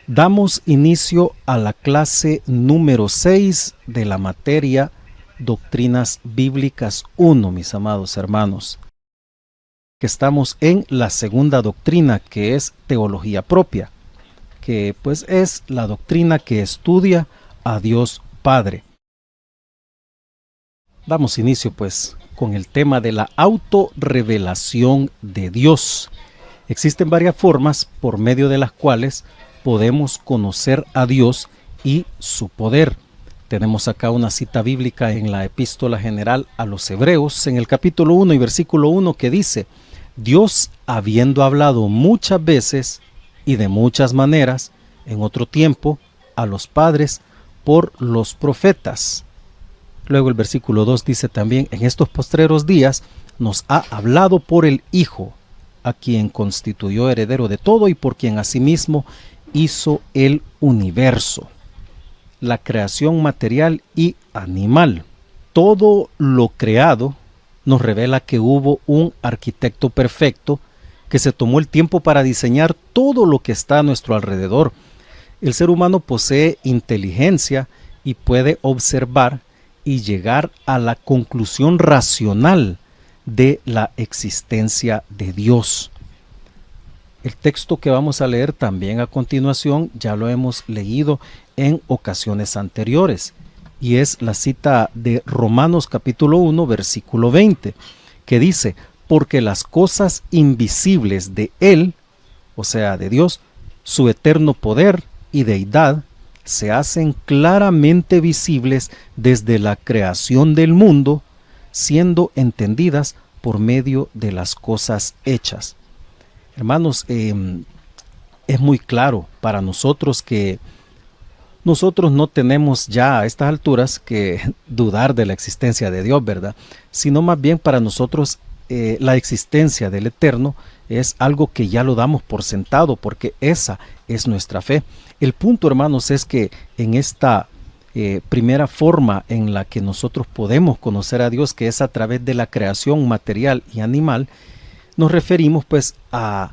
Damos inicio a la clase número 6 de la materia Doctrinas Bíblicas 1, mis amados hermanos, que estamos en la segunda doctrina, que es teología propia, que pues es la doctrina que estudia a Dios Padre. Damos inicio pues con el tema de la autorrevelación de Dios. Existen varias formas por medio de las cuales podemos conocer a Dios y su poder. Tenemos acá una cita bíblica en la Epístola General a los Hebreos, en el capítulo 1 y versículo 1, que dice: Dios, habiendo hablado muchas veces y de muchas maneras en otro tiempo a los padres por los profetas. Luego el versículo 2 dice también: en estos postreros días nos ha hablado por el Hijo, a quien constituyó heredero de todo y por quien asimismo hizo el universo, la creación material y animal. Todo lo creado nos revela que hubo un arquitecto perfecto que se tomó el tiempo para diseñar todo lo que está a nuestro alrededor. El ser humano posee inteligencia y puede observar y llegar a la conclusión racional de la existencia de Dios. El texto que vamos a leer también a continuación ya lo hemos leído en ocasiones anteriores, y es la cita de Romanos capítulo 1 versículo 20, que dice: porque las cosas invisibles de Él, o sea de Dios, su eterno poder y deidad, se hacen claramente visibles desde la creación del mundo, siendo entendidas por medio de las cosas hechas. Hermanos, es muy claro para nosotros que nosotros no tenemos ya a estas alturas que dudar de la existencia de Dios, ¿verdad? Sino más bien para nosotros la existencia del Eterno es algo que ya lo damos por sentado, porque esa es nuestra fe. El punto, hermanos, es que en esta primera forma en la que nosotros podemos conocer a Dios, que es a través de la creación material y animal, nos referimos pues a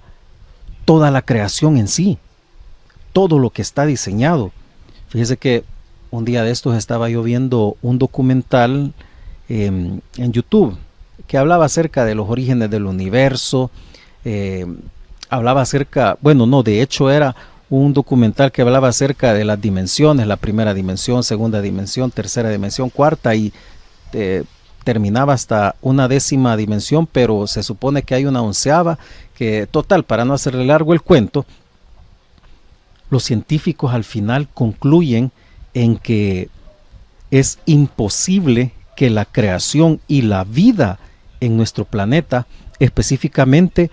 toda la creación en sí, todo lo que está diseñado. Fíjese que un día de estos estaba yo viendo un documental en YouTube que hablaba acerca de los orígenes del universo, hablaba acerca, bueno, no, de hecho era un documental que hablaba acerca de las dimensiones, la primera dimensión, segunda dimensión, tercera dimensión, cuarta, y terminaba hasta una 10ª dimensión, pero se supone que hay una 11ª, que total, para no hacerle largo el cuento, los científicos al final concluyen en que es imposible que la creación y la vida en nuestro planeta, específicamente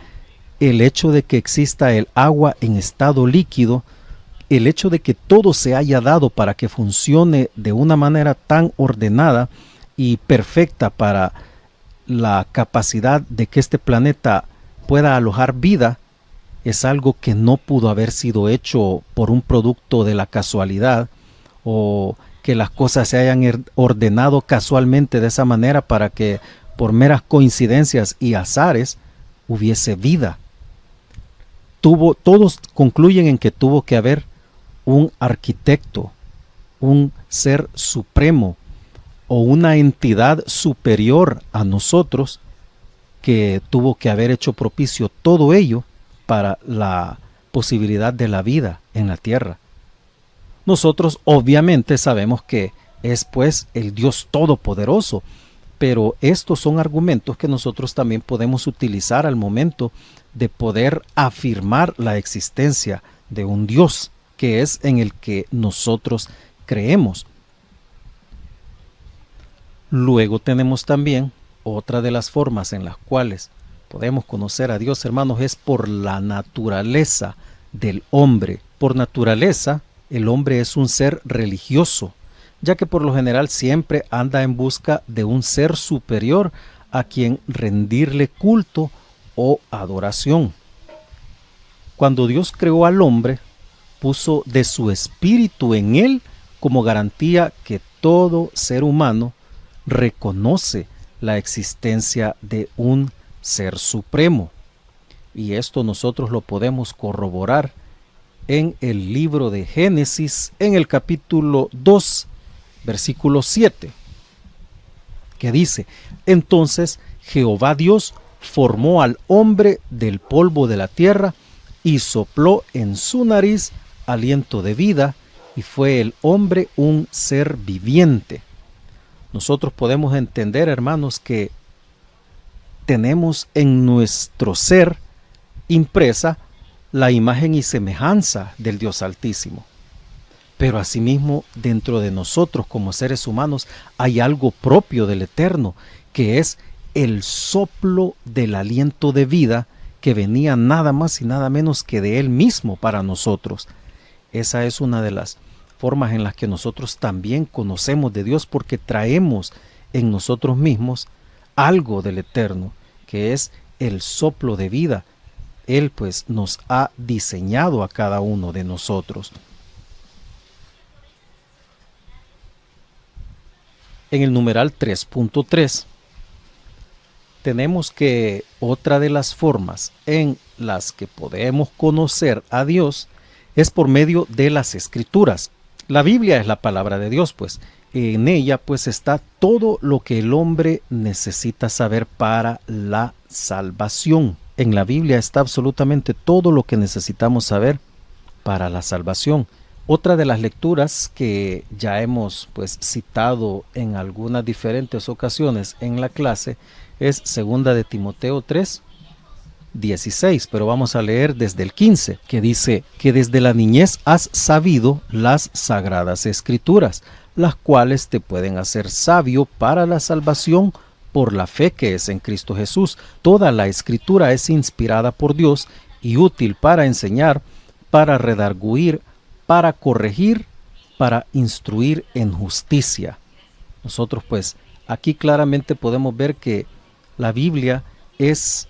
el hecho de que exista el agua en estado líquido, el hecho de que todo se haya dado para que funcione de una manera tan ordenada y perfecta para la capacidad de que este planeta pueda alojar vida, es algo que no pudo haber sido hecho por un producto de la casualidad, o que las cosas se hayan ordenado casualmente de esa manera para que por meras coincidencias y azares hubiese vida. Todos concluyen en que tuvo que haber un arquitecto, un ser supremo o una entidad superior a nosotros que tuvo que haber hecho propicio todo ello para la posibilidad de la vida en la tierra. Nosotros obviamente sabemos que es pues el Dios Todopoderoso, pero estos son argumentos que nosotros también podemos utilizar al momento de poder afirmar la existencia de un Dios, que es en el que nosotros creemos. Luego tenemos también otra de las formas en las cuales podemos conocer a Dios, hermanos, es por la naturaleza del hombre. Por naturaleza, el hombre es un ser religioso, ya que por lo general siempre anda en busca de un ser superior a quien rendirle culto o adoración. Cuando Dios creó al hombre, puso de su espíritu en él como garantía que todo ser humano reconoce la existencia de un ser supremo. Y esto nosotros lo podemos corroborar en el libro de Génesis, en el capítulo 2, versículo 7, que dice: entonces Jehová Dios formó al hombre del polvo de la tierra y sopló en su nariz aliento de vida, y fue el hombre un ser viviente. Nosotros podemos entender, hermanos, que tenemos en nuestro ser impresa la imagen y semejanza del Dios Altísimo. Pero asimismo, dentro de nosotros como seres humanos hay algo propio del Eterno, que es el soplo del aliento de vida que venía nada más y nada menos que de Él mismo para nosotros. Esa es una de las formas en las que nosotros también conocemos de Dios, porque traemos en nosotros mismos algo del Eterno, que es el soplo de vida. Él pues nos ha diseñado a cada uno de nosotros. En el numeral 3.3 tenemos que otra de las formas en las que podemos conocer a Dios es por medio de las Escrituras. La Biblia es la palabra de Dios, pues en ella pues está todo lo que el hombre necesita saber para la salvación. En la Biblia está absolutamente todo lo que necesitamos saber para la salvación. Otra de las lecturas que ya hemos pues citado en algunas diferentes ocasiones en la clase es 2 de Timoteo 3:16, pero vamos a leer desde el 15, que dice que desde la niñez has sabido las sagradas escrituras, las cuales te pueden hacer sabio para la salvación por la fe que es en Cristo Jesús. Toda la escritura es inspirada por Dios y útil para enseñar, para redarguir, para corregir, para instruir en justicia. Nosotros pues aquí claramente podemos ver que la Biblia es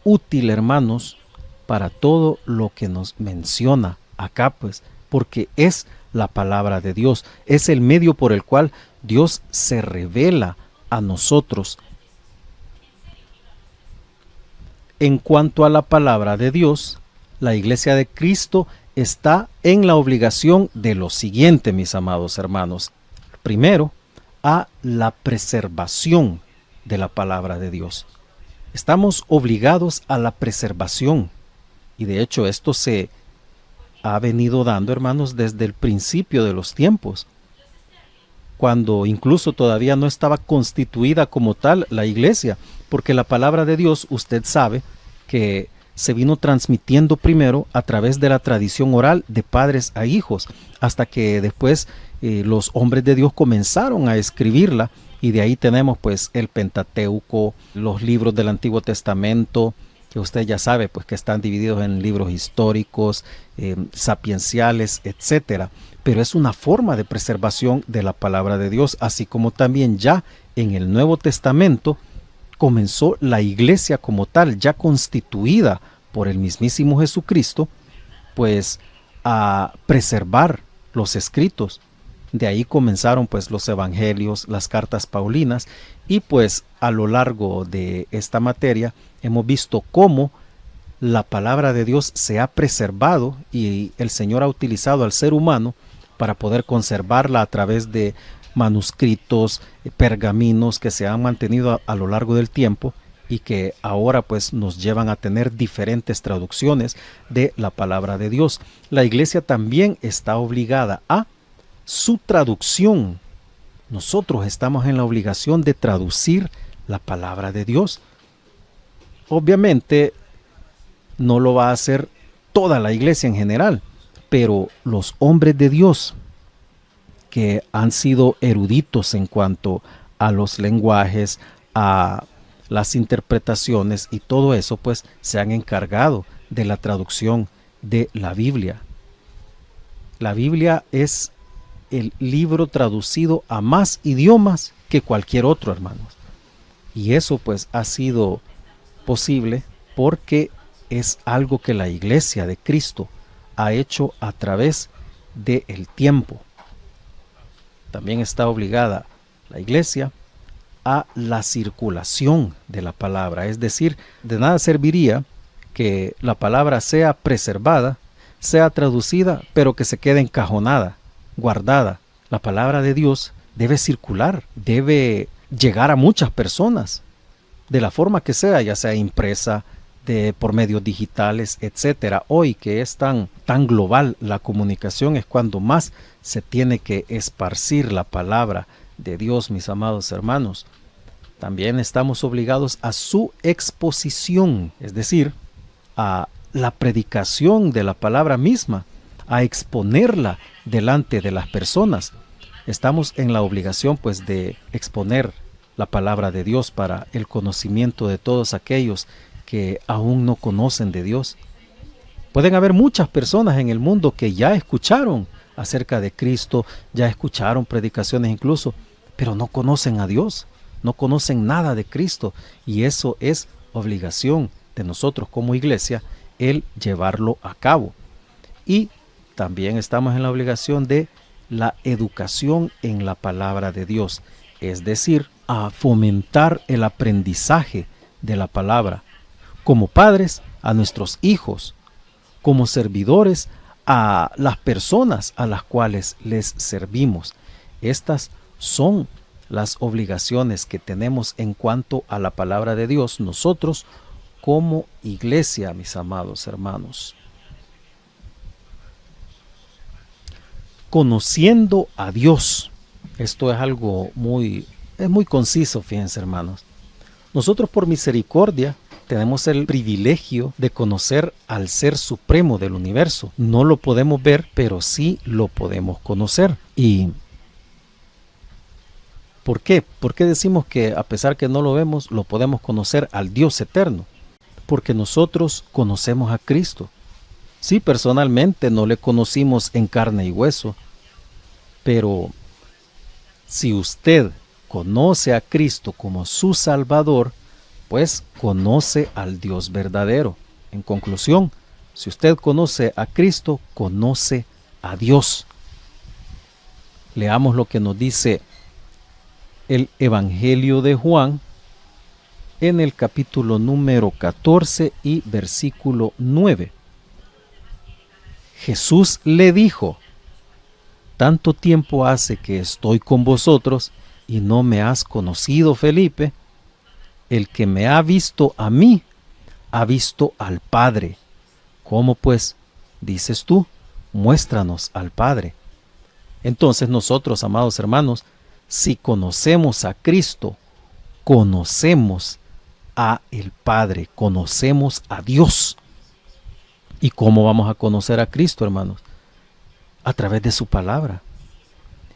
útil, hermanos, para todo lo que nos menciona acá, pues, porque es la palabra de Dios, es el medio por el cual Dios se revela a nosotros. En cuanto a la palabra de Dios, la Iglesia de Cristo está en la obligación de lo siguiente, mis amados hermanos. Primero, a la preservación de la palabra de Dios. Estamos obligados a la preservación, y de hecho esto se ha venido dando, hermanos, desde el principio de los tiempos, cuando incluso todavía no estaba constituida como tal la iglesia, porque la palabra de Dios, usted sabe que se vino transmitiendo primero a través de la tradición oral de padres a hijos, hasta que después los hombres de Dios comenzaron a escribirla, y de ahí tenemos pues el Pentateuco, los libros del Antiguo Testamento, que usted ya sabe pues que están divididos en libros históricos, sapienciales, etcétera. Pero es una forma de preservación de la palabra de Dios, así como también ya en el Nuevo Testamento comenzó la iglesia como tal, ya constituida por el mismísimo Jesucristo, pues a preservar los escritos. De ahí comenzaron pues los evangelios, las cartas paulinas, y pues a lo largo de esta materia hemos visto cómo la palabra de Dios se ha preservado y el Señor ha utilizado al ser humano para poder conservarla a través de manuscritos, pergaminos que se han mantenido a lo largo del tiempo y que ahora pues nos llevan a tener diferentes traducciones de la palabra de Dios. La iglesia también está obligada a su traducción. Nosotros estamos en la obligación de traducir la palabra de Dios. Obviamente no lo va a hacer toda la iglesia en general, pero los hombres de Dios que han sido eruditos en cuanto a los lenguajes, a las interpretaciones y todo eso, pues se han encargado de la traducción de la Biblia. La Biblia es el libro traducido a más idiomas que cualquier otro, hermanos. Y eso pues ha sido posible porque es algo que la iglesia de Cristo ha hecho a través del tiempo. También está obligada la iglesia a la circulación de la palabra, es decir, de nada serviría que la palabra sea preservada sea traducida, pero que se quede encajonada, guardada. La palabra de Dios debe circular, debe llegar a muchas personas, de la forma que sea, ya sea impresa, por medios digitales, etcétera. Hoy que es tan global la comunicación, es cuando más se tiene que esparcir la palabra de Dios, mis amados hermanos. También estamos obligados a su exposición, es decir, a la predicación de la palabra misma, a exponerla delante de las personas. Estamos en la obligación pues de exponer la palabra de Dios para el conocimiento de todos aquellos que aún no conocen de Dios. Pueden haber muchas personas en el mundo que ya escucharon acerca de Cristo, ya escucharon predicaciones incluso, pero no conocen a Dios, no conocen nada de Cristo, y eso es obligación de nosotros como iglesia, el llevarlo a cabo. Y también estamos en la obligación de la educación en la palabra de Dios, es decir, a fomentar el aprendizaje de la palabra, como padres a nuestros hijos, como servidores a las personas a las cuales les servimos. Estas son las obligaciones que tenemos en cuanto a la palabra de Dios, nosotros como iglesia, mis amados hermanos. Conociendo a Dios. Esto es algo muy conciso, fíjense, hermanos. Nosotros por misericordia tenemos el privilegio de conocer al Ser Supremo del universo. No lo podemos ver, pero sí lo podemos conocer. ¿Y por qué? ¿Por qué decimos que a pesar que no lo vemos, lo podemos conocer al Dios eterno? Porque nosotros conocemos a Cristo. Sí, personalmente no le conocimos en carne y hueso, pero si usted conoce a Cristo como su Salvador, pues conoce al Dios verdadero. En conclusión, si usted conoce a Cristo, conoce a Dios. Leamos lo que nos dice el Evangelio de Juan en el capítulo número 14 y versículo 9. Jesús le dijo: tanto tiempo hace que estoy con vosotros y no me has conocido, Felipe. El que me ha visto a mí, ha visto al Padre. ¿Cómo pues dices tú? Muéstranos al Padre. Entonces nosotros, amados hermanos, si conocemos a Cristo, conocemos a el Padre, conocemos a Dios. ¿Y cómo vamos a conocer a Cristo, hermanos? A través de su palabra.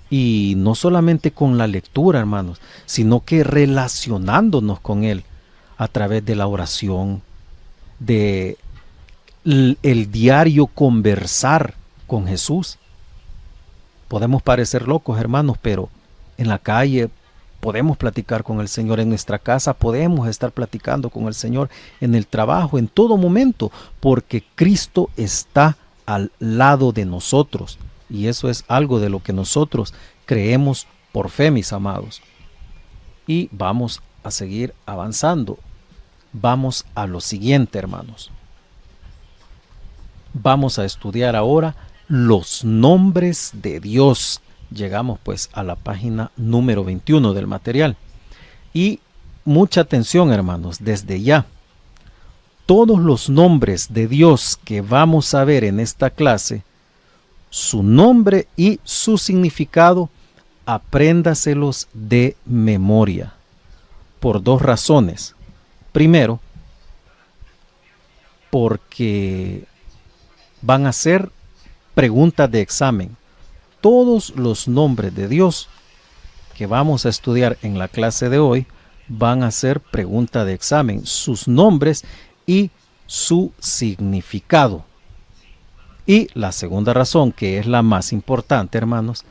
Y no solamente con la lectura, hermanos, sino que relacionándonos con Él a través de la oración, de el diario conversar con Jesús. Podemos parecer locos, hermanos, pero en la calle podemos platicar con el Señor, en nuestra casa podemos estar platicando con el Señor, en el trabajo, en todo momento, porque Cristo está al lado de nosotros. Y eso es algo de lo que nosotros creemos por fe, mis amados. Y vamos a seguir avanzando. Vamos a lo siguiente, hermanos. Vamos a estudiar ahora los nombres de Dios. Llegamos pues a la página número 21 del material. Y mucha atención, hermanos, desde ya. Todos los nombres de Dios que vamos a ver en esta clase, su nombre y su significado, apréndaselos de memoria, por dos razones. Primero, porque van a ser preguntas de examen. Todos los nombres de Dios que vamos a estudiar en la clase de hoy van a ser pregunta de examen, sus nombres y su significado. Y la segunda razón, que es la más importante, hermanos,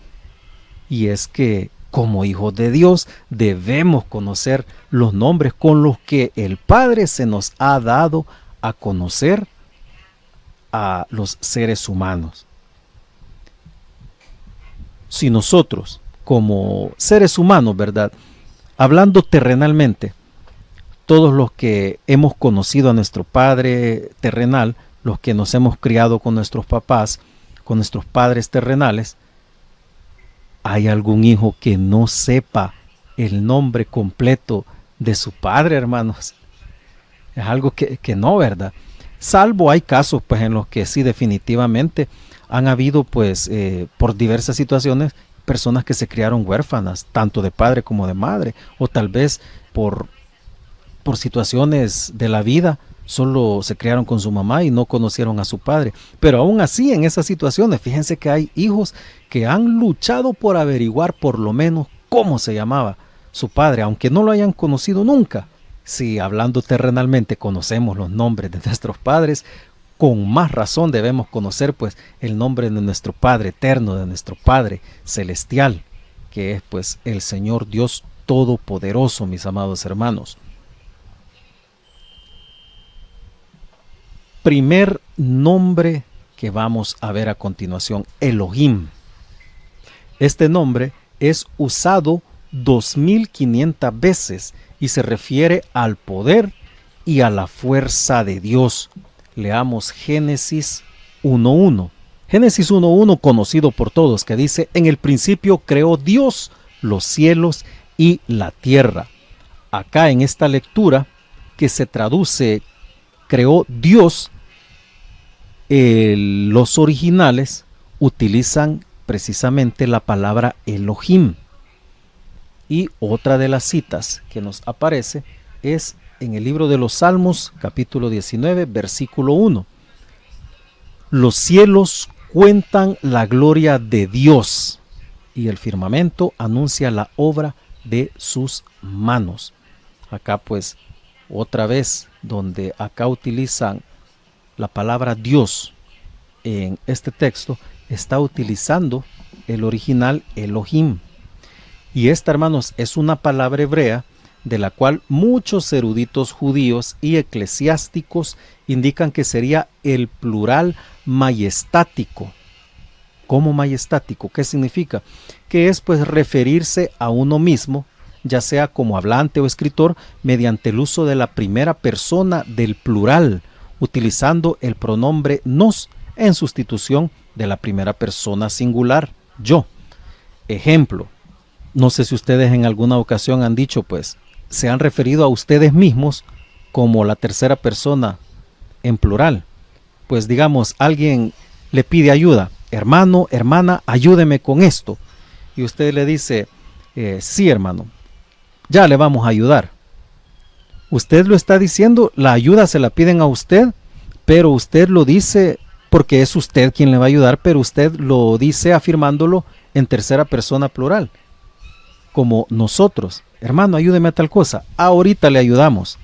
y es que como hijos de Dios debemos conocer los nombres con los que el Padre se nos ha dado a conocer a los seres humanos. Si nosotros, como seres humanos, ¿verdad?, hablando terrenalmente, todos los que hemos conocido a nuestro Padre terrenal, los que nos hemos criado con nuestros papás, con nuestros padres terrenales, ¿hay algún hijo que no sepa el nombre completo de su padre, hermanos? Es algo que no, ¿verdad? Salvo hay casos pues en los que sí definitivamente han habido pues por diversas situaciones personas que se criaron huérfanas, tanto de padre como de madre, o tal vez por situaciones de la vida solo se criaron con su mamá y no conocieron a su padre. Pero aún así en esas situaciones, fíjense que hay hijos que han luchado por averiguar por lo menos cómo se llamaba su padre, aunque no lo hayan conocido nunca. Si hablando terrenalmente conocemos los nombres de nuestros padres, con más razón debemos conocer pues el nombre de nuestro Padre eterno, de nuestro Padre celestial, que es pues el Señor Dios Todopoderoso, mis amados hermanos. Primer nombre que vamos a ver a continuación, Elohim. Este nombre es usado 2500 veces y se refiere al poder y a la fuerza de Dios. Leamos Génesis 1:1. Génesis 1:1, conocido por todos, que dice: en el principio creó Dios los cielos y la tierra. Acá en esta lectura, que se traduce creó Dios, los originales utilizan precisamente la palabra Elohim. Y otra de las citas que nos aparece es en el libro de los Salmos, capítulo 19, versículo 1. Los cielos cuentan la gloria de Dios y el firmamento anuncia la obra de sus manos. Acá pues otra vez donde acá utilizan la palabra Dios en este texto, está utilizando el original Elohim. Y esta, hermanos, es una palabra hebrea de la cual muchos eruditos judíos y eclesiásticos indican que sería el plural majestático. ¿Cómo majestático? ¿Qué significa? Que es pues referirse a uno mismo, ya sea como hablante o escritor, mediante el uso de la primera persona del plural, utilizando el pronombre nos en sustitución de la primera persona singular, yo. Ejemplo, no sé si ustedes en alguna ocasión han dicho, pues, se han referido a ustedes mismos como la tercera persona en plural. Pues digamos, alguien le pide ayuda, hermano, hermana, ayúdeme con esto. Y usted le dice, sí, hermano, ya le vamos a ayudar. Usted lo está diciendo, la ayuda se la piden a usted, pero usted lo dice porque es usted quien le va a ayudar, pero usted lo dice afirmándolo en tercera persona plural. Como nosotros, hermano, ayúdeme a tal cosa, ahorita le ayudamos.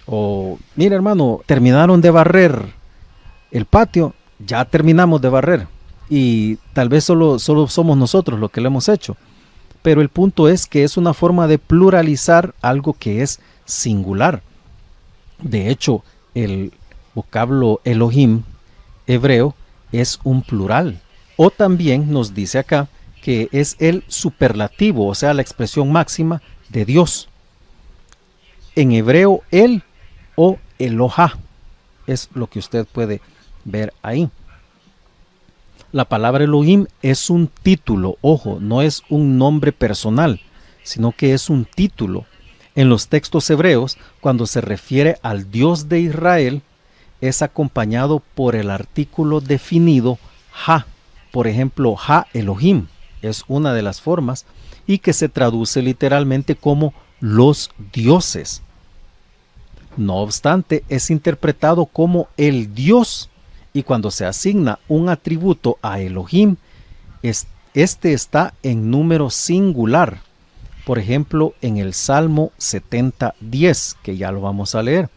O, mira, hermano, terminaron de barrer el patio, ya terminamos de barrer. Y tal vez solo somos nosotros los que lo hemos hecho. Pero el punto es que es una forma de pluralizar algo que es singular. De hecho, el vocablo Elohim hebreo es un plural. O también nos dice acá que es el superlativo, o sea, la expresión máxima de Dios. En hebreo, el o Eloha es lo que usted puede ver ahí. La palabra Elohim es un título, ojo, no es un nombre personal, sino que es un título. En los textos hebreos, cuando se refiere al Dios de Israel, es acompañado por el artículo definido Ha. Por ejemplo, Ha Elohim es una de las formas y que se traduce literalmente como los dioses. No obstante, es interpretado como el Dios, y cuando se asigna un atributo a Elohim, este está en número singular. Por ejemplo, en el Salmo 70:10, que ya lo vamos a leer.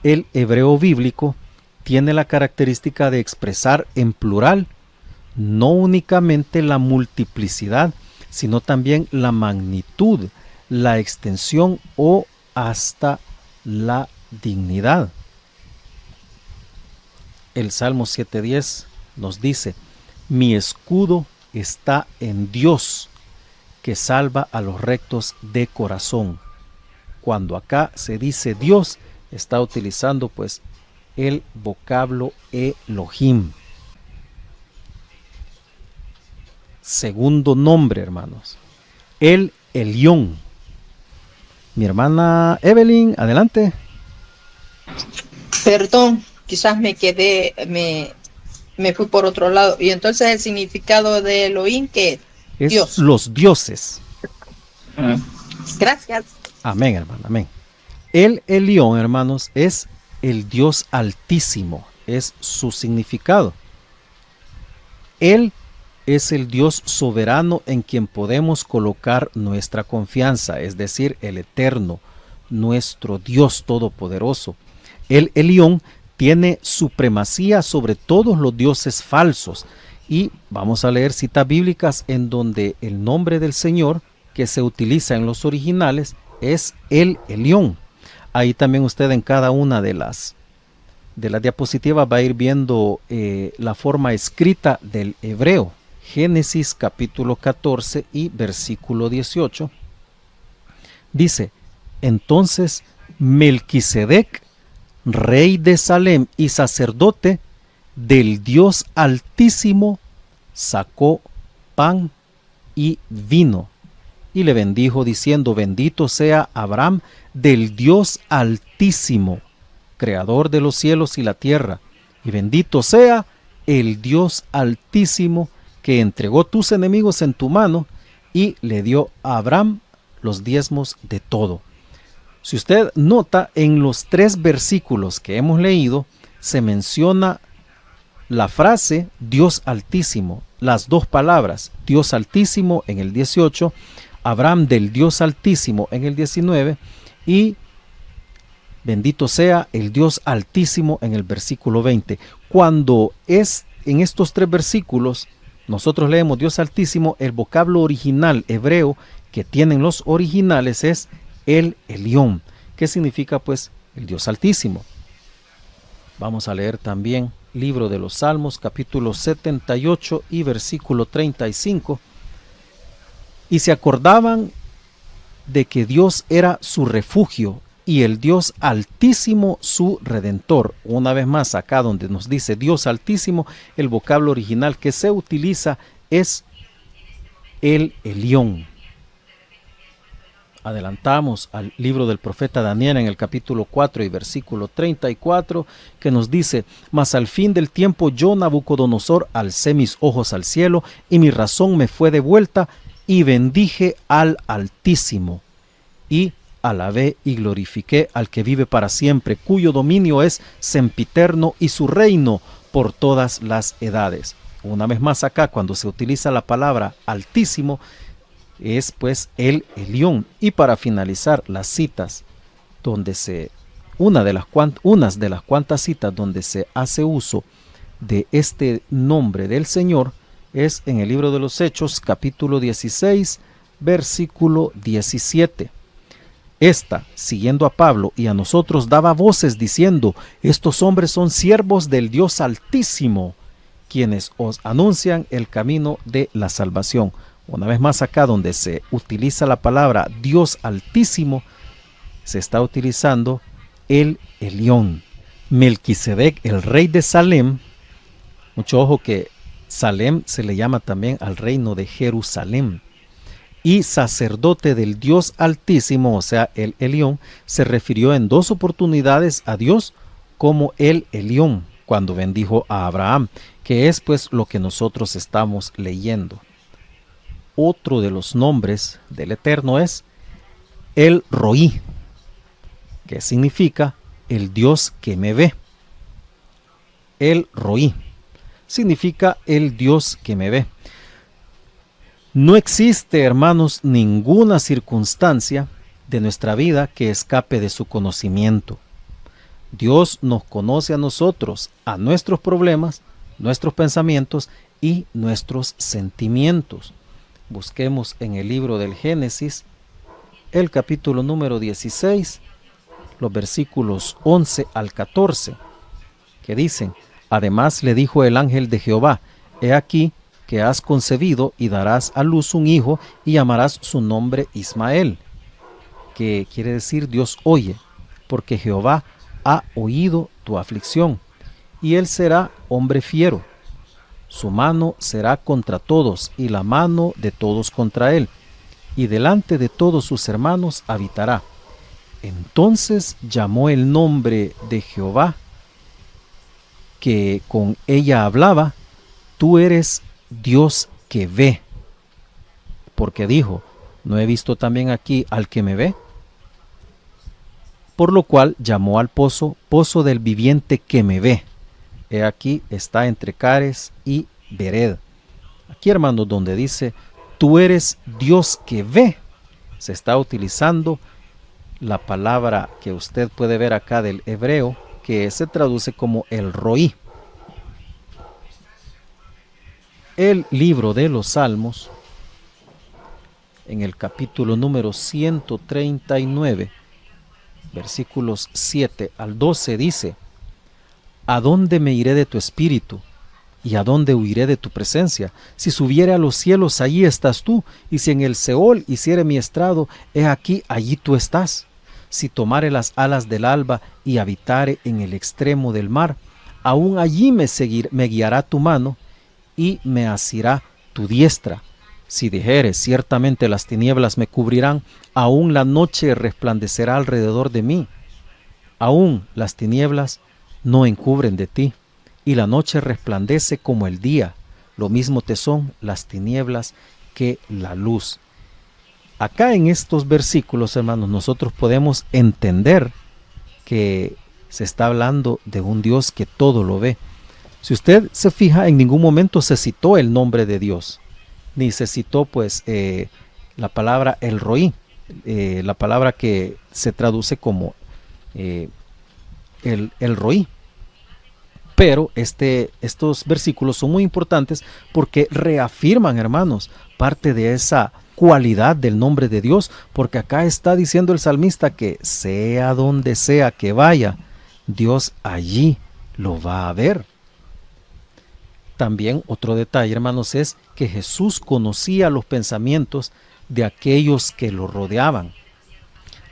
El hebreo bíblico tiene la característica de expresar en plural no únicamente la multiplicidad, sino también la magnitud, la extensión o hasta la dignidad. El Salmo 7:10 nos dice: mi escudo está en Dios, que salva a los rectos de corazón. Cuando acá se dice Dios, está utilizando pues el vocablo Elohim. Segundo nombre, hermanos, el Elión. Mi hermana Evelyn, adelante. Perdón, quizás me fui por otro lado. Y entonces el significado de Elohim, ¿qué Es Dios. los dioses. Gracias. Amén, hermano, amén. El Elión, hermanos, es el Dios Altísimo, es su significado. Él es el Dios soberano en quien podemos colocar nuestra confianza, es decir, el Eterno, nuestro Dios Todopoderoso. El Elión tiene supremacía sobre todos los dioses falsos. Y vamos a leer citas bíblicas en donde el nombre del Señor que se utiliza en los originales es el Elión. Ahí también usted en cada una de las diapositivas va a ir viendo la forma escrita del hebreo. Génesis capítulo 14 y versículo 18. Dice, entonces Melquisedec, rey de Salem y sacerdote del Dios Altísimo, sacó pan y vino y le bendijo diciendo, bendito sea Abraham del Dios Altísimo, creador de los cielos y la tierra, y bendito sea el Dios Altísimo que entregó tus enemigos en tu mano y le dio a Abraham los diezmos de todo. Si usted nota, en los 3 versículos que hemos leído se menciona la frase Dios Altísimo, las 2 palabras, Dios Altísimo en el 18, Abraham del Dios Altísimo en el 19 y bendito sea el Dios Altísimo en el versículo 20. Cuando es en estos 3 versículos nosotros leemos Dios Altísimo, el vocablo original hebreo que tienen los originales es el Elión, que significa pues el Dios Altísimo. Vamos a leer también libro de los Salmos, capítulo 78 y versículo 35. Y se acordaban de que Dios era su refugio y el Dios Altísimo su Redentor. Una vez más, acá donde nos dice Dios Altísimo, el vocablo original que se utiliza es el Elión. Adelantamos al libro del profeta Daniel en el capítulo 4 y versículo 34, que nos dice, mas al fin del tiempo yo, Nabucodonosor, alcé mis ojos al cielo y mi razón me fue devuelta y bendije al Altísimo y alabé y glorifiqué al que vive para siempre, cuyo dominio es sempiterno y su reino por todas las edades. Una vez más acá, cuando se utiliza la palabra Altísimo, es pues el Elión. Y para finalizar las citas, donde unas de las cuantas citas donde se hace uso de este nombre del Señor, es en el libro de los Hechos, capítulo 16, versículo 17. Esta, siguiendo a Pablo y a nosotros, daba voces diciendo, estos hombres son siervos del Dios Altísimo, quienes os anuncian el camino de la salvación. Una vez más acá donde se utiliza la palabra Dios Altísimo, se está utilizando el Elión. Melquisedec, el rey de Salem, mucho ojo que Salem se le llama también al reino de Jerusalén, y sacerdote del Dios Altísimo, o sea, el Elión, se refirió en 2 oportunidades a Dios como el Elión, cuando bendijo a Abraham, que es pues lo que nosotros estamos leyendo. Otro de los nombres del Eterno es el Roí, que significa el Dios que me ve. El Roí significa el Dios que me ve. No existe, hermanos, ninguna circunstancia de nuestra vida que escape de su conocimiento. Dios nos conoce a nosotros, a nuestros problemas, nuestros pensamientos y nuestros sentimientos. Busquemos en el libro del Génesis, el capítulo número 16, los versículos 11 al 14, que dicen, además le dijo el ángel de Jehová, he aquí que has concebido y darás a luz un hijo y llamarás su nombre Ismael, que quiere decir Dios oye, porque Jehová ha oído tu aflicción, y él será hombre fiero. Su mano será contra todos, y la mano de todos contra él, y delante de todos sus hermanos habitará. Entonces llamó el nombre de Jehová, que con ella hablaba: tú eres Dios que ve. Porque dijo: ¿no he visto también aquí al que me ve? Por lo cual llamó al pozo, pozo del viviente que me ve. He aquí está entre Cares y Bered. Aquí, hermanos, donde dice tú eres Dios que ve, se está utilizando la palabra que usted puede ver acá del hebreo, que se traduce como el roí. El libro de los Salmos, en el capítulo número 139, versículos 7 al 12, dice: ¿a dónde me iré de tu espíritu? ¿Y a dónde huiré de tu presencia? Si subiere a los cielos, allí estás tú, y si en el Seol hiciere mi estrado, he aquí, allí tú estás. Si tomare las alas del alba y habitare en el extremo del mar, aún allí me guiará tu mano y me asirá tu diestra. Si dijere, ciertamente las tinieblas me cubrirán, aún la noche resplandecerá alrededor de mí. Aún las tinieblas no encubren de ti, y la noche resplandece como el día. Lo mismo te son las tinieblas que la luz. Acá en estos versículos, hermanos, nosotros podemos entender que se está hablando de un Dios que todo lo ve. Si usted se fija, en ningún momento se citó el nombre de Dios, ni se citó la palabra el roí, la palabra que se traduce como el roí. Pero estos versículos son muy importantes porque reafirman, hermanos, parte de esa cualidad del nombre de Dios, porque acá está diciendo el salmista que sea donde sea que vaya, Dios allí lo va a ver. También otro detalle, hermanos, es que Jesús conocía los pensamientos de aquellos que lo rodeaban,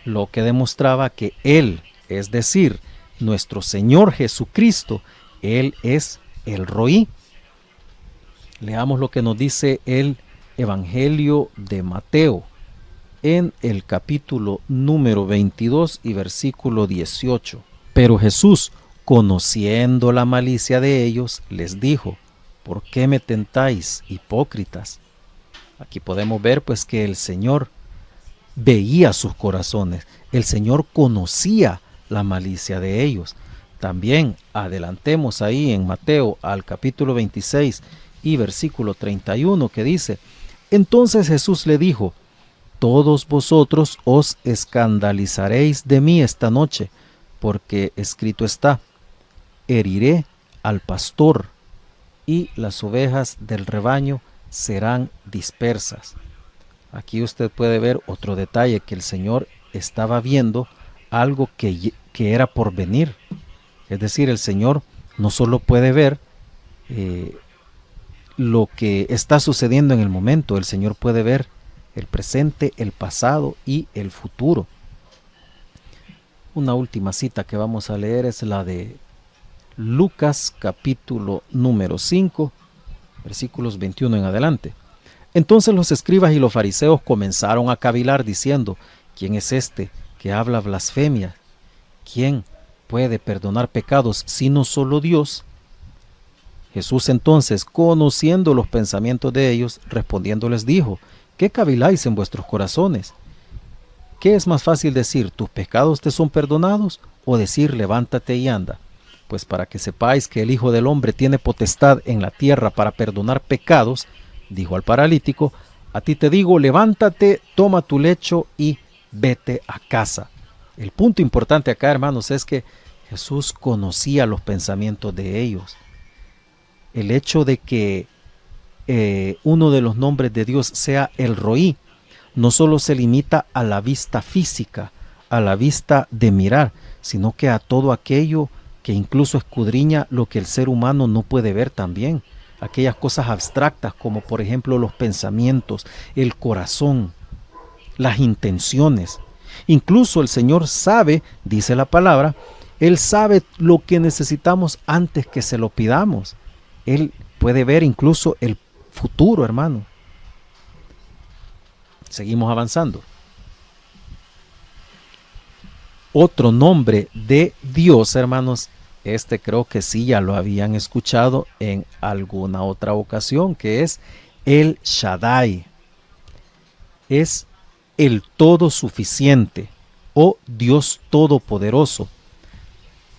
lo que demostraba que Él, es decir, nuestro Señor Jesucristo, Él es el roí. Leamos lo que nos dice el Evangelio de Mateo en el capítulo número 22 y versículo 18. Pero Jesús, conociendo la malicia de ellos, les dijo: ¿por qué me tentáis, hipócritas? Aquí podemos ver pues que el Señor veía sus corazones, el Señor conocía la malicia de ellos. También adelantemos ahí en Mateo al capítulo 26 y versículo 31, que dice: entonces Jesús le dijo: todos vosotros os escandalizaréis de mí esta noche, porque escrito está: heriré al pastor, y las ovejas del rebaño serán dispersas. Aquí usted puede ver otro detalle, que el Señor estaba viendo algo que era por venir. Es decir, el Señor no solo puede ver lo que está sucediendo en el momento, el Señor puede ver el presente, el pasado y el futuro. Una última cita que vamos a leer es la de Lucas capítulo número 5, versículos 21 en adelante. Entonces los escribas y los fariseos comenzaron a cavilar diciendo: ¿quién es este que habla blasfemia? ¿Quién puede perdonar pecados sino solo Dios? Jesús entonces, conociendo los pensamientos de ellos, respondiendo les dijo: ¿qué caviláis en vuestros corazones? ¿Qué es más fácil decir: tus pecados te son perdonados? O decir: levántate y anda. Pues para que sepáis que el Hijo del Hombre tiene potestad en la tierra para perdonar pecados, dijo al paralítico: a ti te digo, levántate, toma tu lecho y vete a casa. El punto importante acá, hermanos, es que Jesús conocía los pensamientos de ellos. El hecho de que uno de los nombres de Dios sea el roí, no solo se limita a la vista física, a la vista de mirar, sino que a todo aquello que incluso escudriña lo que el ser humano no puede ver también. Aquellas cosas abstractas como por ejemplo los pensamientos, el corazón, las intenciones. Incluso el Señor sabe, dice la palabra, Él sabe lo que necesitamos antes que se lo pidamos. Él puede ver incluso el futuro, hermano. Seguimos avanzando. Otro nombre de Dios, hermanos, este creo que sí ya lo habían escuchado en alguna otra ocasión, que es el Shaddai. Es el todo suficiente o Dios todopoderoso.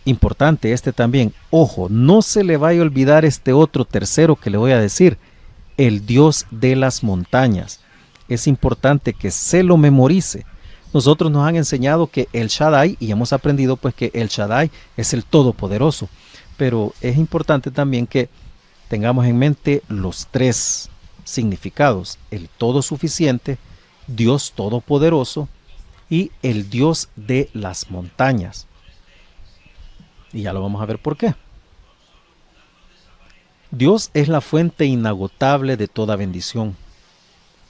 Importante este también. Ojo, no se le vaya a olvidar este otro tercero que le voy a decir, el Dios de las montañas. Es importante que se lo memorice. Nosotros nos han enseñado que el Shaddai, y hemos aprendido pues que el Shaddai es el todopoderoso, pero es importante también que tengamos en mente los tres significados: el todo suficiente, Dios todopoderoso y el Dios de las montañas. Y ya lo vamos a ver por qué. Dios es la fuente inagotable de toda bendición.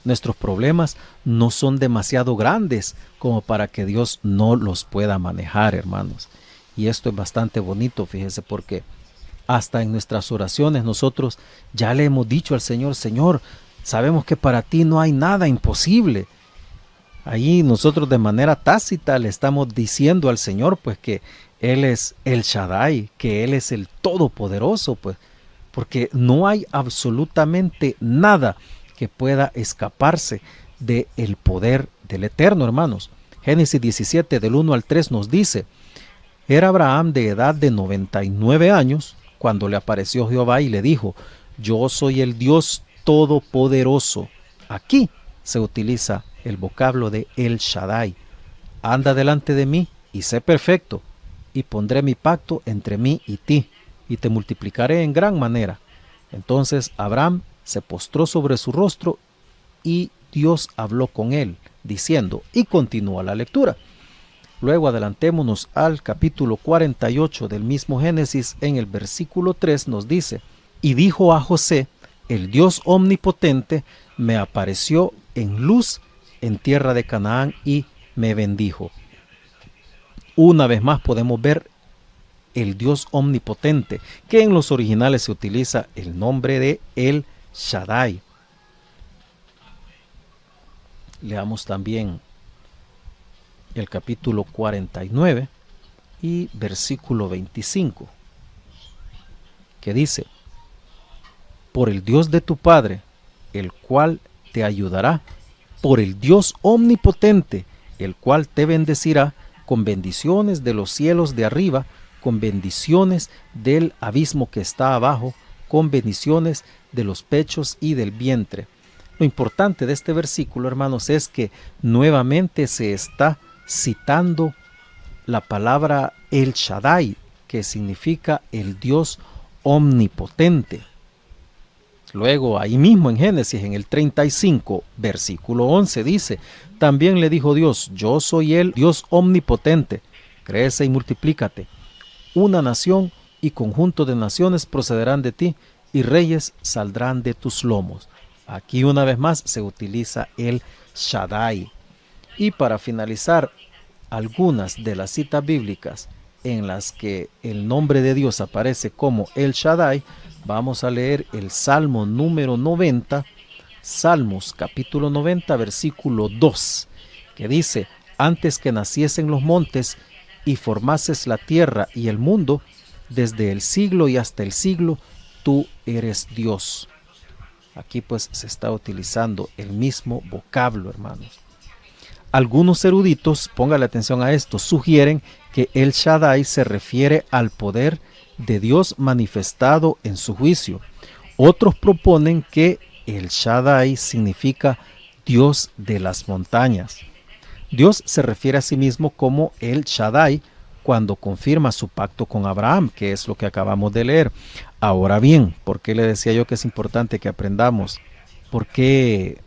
Nuestros problemas no son demasiado grandes como para que Dios no los pueda manejar, hermanos. Y esto es bastante bonito, fíjese, porque hasta en nuestras oraciones nosotros ya le hemos dicho al Señor: Señor, sabemos que para ti no hay nada imposible. Ahí nosotros de manera tácita le estamos diciendo al Señor pues que Él es el Shaddai, que Él es el Todopoderoso, pues, porque no hay absolutamente nada que pueda escaparse del poder del Eterno, hermanos. Génesis 17 del 1 al 3 nos dice: era Abraham de edad de 99 años cuando le apareció Jehová y le dijo: yo soy el Dios Todopoderoso. Aquí se utiliza el vocablo de El Shaddai. Anda delante de mí y sé perfecto, y pondré mi pacto entre mí y ti, y te multiplicaré en gran manera. Entonces Abraham se postró sobre su rostro y Dios habló con él, diciendo, y continúa la lectura. Luego adelantémonos al capítulo 48 del mismo Génesis. En el versículo 3 nos dice: y dijo a José: el Dios omnipotente me apareció en luz en tierra de Canaán y me bendijo. Una vez más podemos ver el Dios omnipotente, que en los originales se utiliza el nombre de El Shaddai. Leamos también el capítulo 49 y versículo 25, que dice: por el Dios de tu Padre, el cual te ayudará, por el Dios omnipotente, el cual te bendecirá con bendiciones de los cielos de arriba, con bendiciones del abismo que está abajo, con bendiciones de los pechos y del vientre. Lo importante de este versículo, hermanos, es que nuevamente se está citando la palabra El Shaddai, que significa el Dios omnipotente. Luego, ahí mismo en Génesis, en el 35, versículo 11, dice: también le dijo Dios: yo soy el Dios omnipotente, crece y multiplícate. Una nación y conjunto de naciones procederán de ti, y reyes saldrán de tus lomos. Aquí una vez más se utiliza el Shaddai. Y para finalizar, algunas de las citas bíblicas en las que el nombre de Dios aparece como el Shaddai, vamos a leer el Salmo número 90, Salmos capítulo 90, versículo 2, que dice: antes que naciesen los montes y formases la tierra y el mundo, desde el siglo y hasta el siglo, tú eres Dios. Aquí pues se está utilizando el mismo vocablo, hermanos. Algunos eruditos, póngale atención a esto, sugieren que el Shaddai se refiere al poder de Dios manifestado en su juicio. Otros proponen que el Shaddai significa Dios de las montañas. Dios se refiere a sí mismo como el Shaddai cuando confirma su pacto con Abraham, que es lo que acabamos de leer. Ahora bien, ¿por qué le decía yo que es importante que aprendamos? ¿Por qué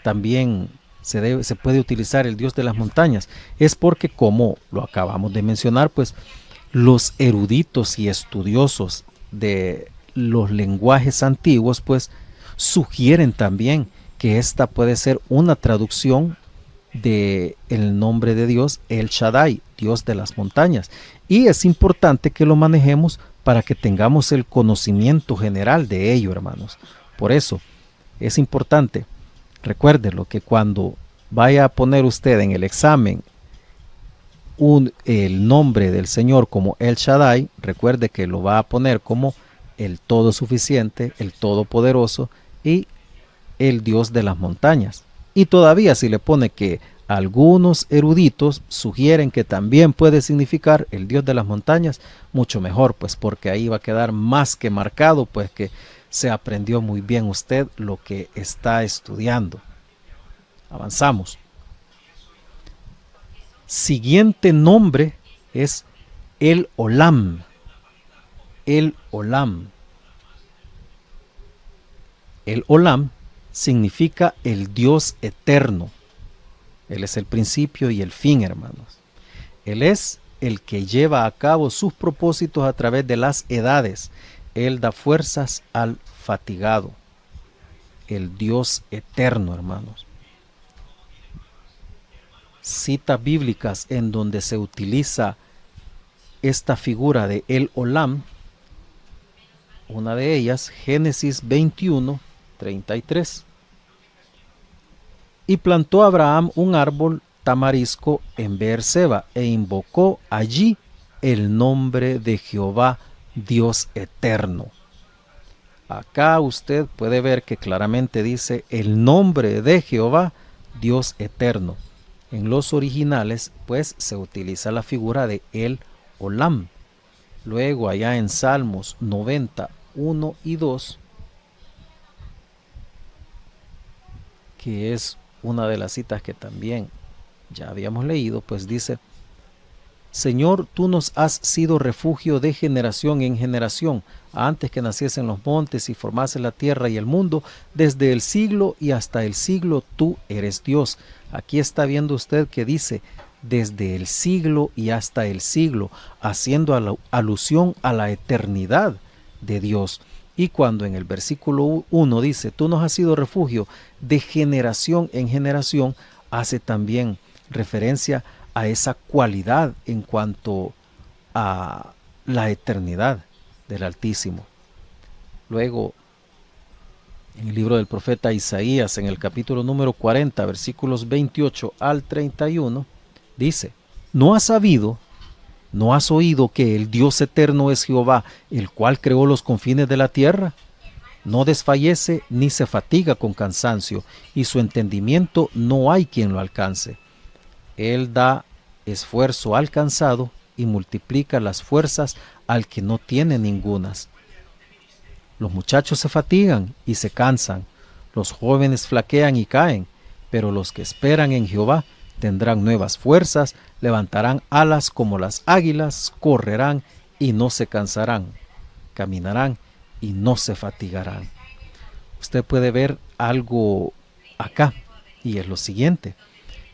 también se puede utilizar el Dios de las montañas? Es porque, como lo acabamos de mencionar, pues los eruditos y estudiosos de los lenguajes antiguos pues sugieren también que esta puede ser una traducción de el nombre de Dios, El Shaddai, Dios de las montañas. Y es importante que lo manejemos para que tengamos el conocimiento general de ello, hermanos. Por eso es importante, recuérdelo, que cuando vaya a poner usted en el examen el nombre del Señor como El Shaddai, recuerde que lo va a poner como el todo suficiente, el todopoderoso y el Dios de las montañas. Y todavía si le pone que algunos eruditos sugieren que también puede significar el Dios de las montañas, mucho mejor, pues porque ahí va a quedar más que marcado, pues que se aprendió muy bien usted lo que está estudiando. Avanzamos. Siguiente nombre es El Olam. El Olam. El Olam significa el Dios eterno. Él es el principio y el fin, hermanos. Él es el que lleva a cabo sus propósitos a través de las edades. Él da fuerzas al fatigado. El Dios eterno, hermanos. Citas bíblicas en donde se utiliza esta figura de El Olam. Una de ellas, Génesis 21, 33. Y plantó Abraham un árbol tamarisco en Beerseba e invocó allí el nombre de Jehová, Dios eterno. Acá usted puede ver que claramente dice el nombre de Jehová, Dios eterno. En los originales, pues, se utiliza la figura de El Olam. Luego, allá en Salmos 90, 1 y 2, que es una de las citas que también ya habíamos leído, pues dice: Señor, tú nos has sido refugio de generación en generación, antes que naciesen los montes y formase la tierra y el mundo, desde el siglo y hasta el siglo tú eres Dios. Aquí está viendo usted que dice desde el siglo y hasta el siglo, haciendo alusión a la eternidad de Dios. Y cuando en el versículo 1 dice, tú nos has sido refugio de generación en generación, hace también referencia a esa cualidad en cuanto a la eternidad del Altísimo. Luego, en el libro del profeta Isaías, en el capítulo número 40, versículos 28 al 31, dice: ¿No has sabido, no has oído que el Dios eterno es Jehová, el cual creó los confines de la tierra? No desfallece ni se fatiga con cansancio, y su entendimiento no hay quien lo alcance. Él da esfuerzo al cansado y multiplica las fuerzas al que no tiene ningunas. Los muchachos se fatigan y se cansan, los jóvenes flaquean y caen, pero los que esperan en Jehová tendrán nuevas fuerzas, levantarán alas como las águilas, correrán y no se cansarán, caminarán y no se fatigarán. Usted puede ver algo acá, y es lo siguiente,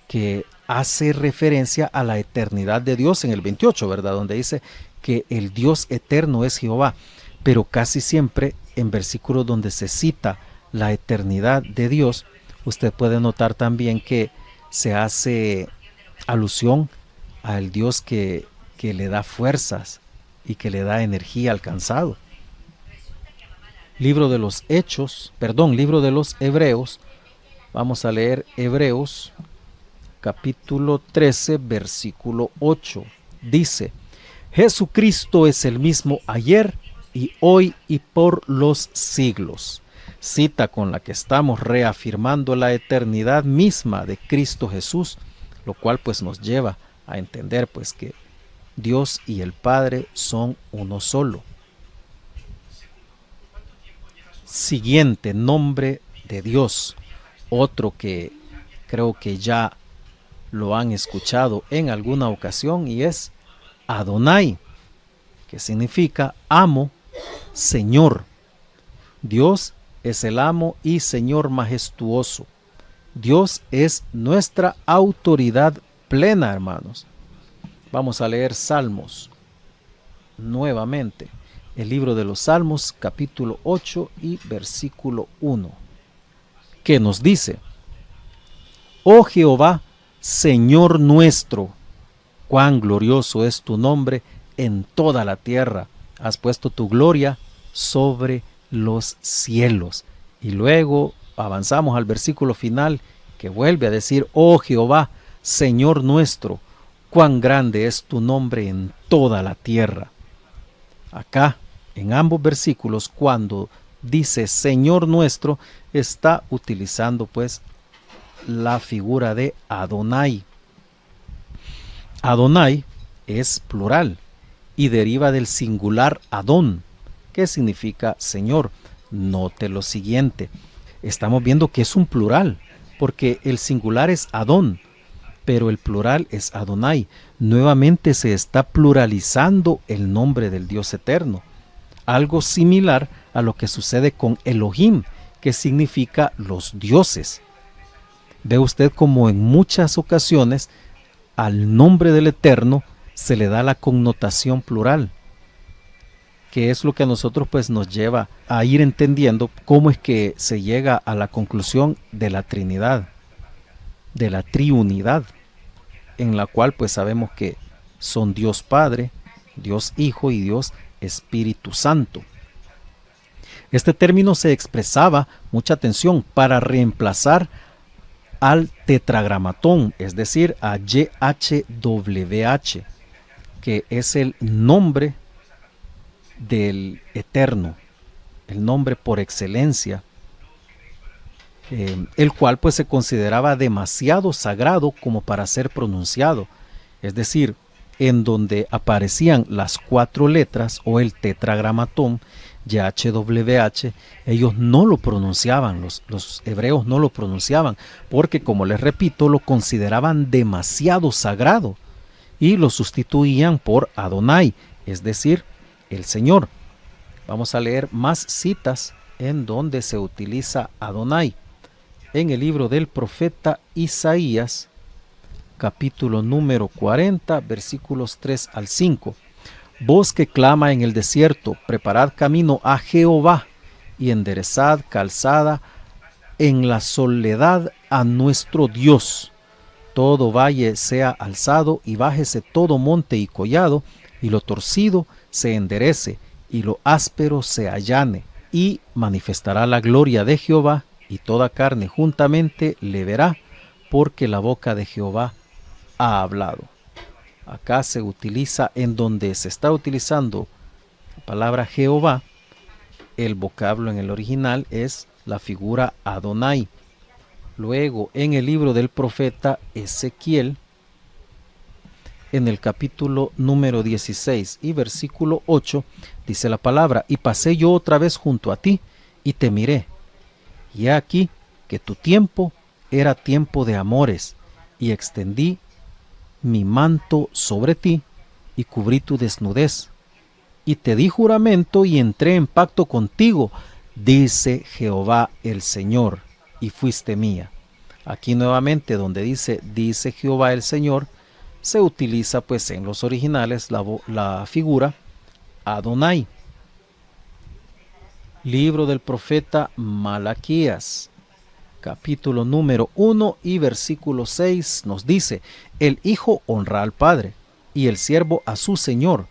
que hace referencia a la eternidad de Dios en el 28, ¿verdad? Donde dice que el Dios eterno es Jehová, pero casi siempre en versículos donde se cita la eternidad de Dios, usted puede notar también que se hace alusión al Dios que le da fuerzas y que le da energía al cansado. Libro de los Hebreos, vamos a leer Hebreos capítulo 13, versículo 8. Dice: Jesucristo es el mismo ayer y hoy y por los siglos. Cita con la que estamos reafirmando la eternidad misma de Cristo Jesús, lo cual pues nos lleva a entender pues que Dios y el Padre son uno solo. Siguiente nombre de Dios, otro que creo que ya lo han escuchado en alguna ocasión, y es Adonai, que significa amo, Señor. Dios es el amo y Señor majestuoso. Dios es nuestra autoridad plena, hermanos. Vamos a leer Salmos nuevamente. El libro de los Salmos, capítulo 8 y versículo 1, que nos dice: Oh Jehová, Señor nuestro, cuán glorioso es tu nombre en toda la tierra. Has puesto tu gloria sobre los cielos. Y luego avanzamos al versículo final que vuelve a decir, oh Jehová, Señor nuestro, cuán grande es tu nombre en toda la tierra. Acá, en ambos versículos, cuando dice Señor nuestro, está utilizando pues la figura de Adonai. Adonai es plural y deriva del singular Adón, que significa Señor. Note lo siguiente, estamos viendo que es un plural, porque el singular es Adón, pero el plural es Adonai. Nuevamente se está pluralizando el nombre del Dios eterno, algo similar a lo que sucede con Elohim, que significa los dioses. Ve usted como en muchas ocasiones al nombre del Eterno se le da la connotación plural, que es lo que a nosotros pues nos lleva a ir entendiendo cómo es que se llega a la conclusión de la Trinidad, de la triunidad, en la cual pues sabemos que son Dios Padre, Dios Hijo y Dios Espíritu Santo. Este término se expresaba, mucha atención, para reemplazar al tetragramatón, es decir, a YHWH, que es el nombre del Eterno, el nombre por excelencia, el cual pues se consideraba demasiado sagrado como para ser pronunciado, es decir, en donde aparecían las 4 letras o el tetragramatón YHWH, ellos no lo pronunciaban, los hebreos no lo pronunciaban, porque como les repito, lo consideraban demasiado sagrado y lo sustituían por Adonai, es decir, el Señor. Vamos a leer más citas en donde se utiliza Adonai. En el libro del profeta Isaías, capítulo número 40, versículos 3 al 5. Voz que clama en el desierto, preparad camino a Jehová y enderezad calzada en la soledad a nuestro Dios. Todo valle sea alzado y bájese todo monte y collado, y lo torcido se enderece y lo áspero se allane, y manifestará la gloria de Jehová, y toda carne juntamente le verá, porque la boca de Jehová ha hablado. Acá se utiliza, en donde se está utilizando la palabra Jehová, el vocablo en el original es la figura Adonai. Luego, en el libro del profeta Ezequiel, en el capítulo número 16 y versículo 8, dice la palabra, y pasé yo otra vez junto a ti, y te miré, y he aquí que tu tiempo era tiempo de amores, y extendí mi manto sobre ti, y cubrí tu desnudez, y te di juramento, y entré en pacto contigo, dice Jehová el Señor, y fuiste mía. Aquí nuevamente donde dice Jehová el Señor, se utiliza pues en los originales la figura Adonai. Libro del profeta Malaquías, capítulo número 1 y versículo 6 nos dice, el hijo honra al padre y el siervo a su señor.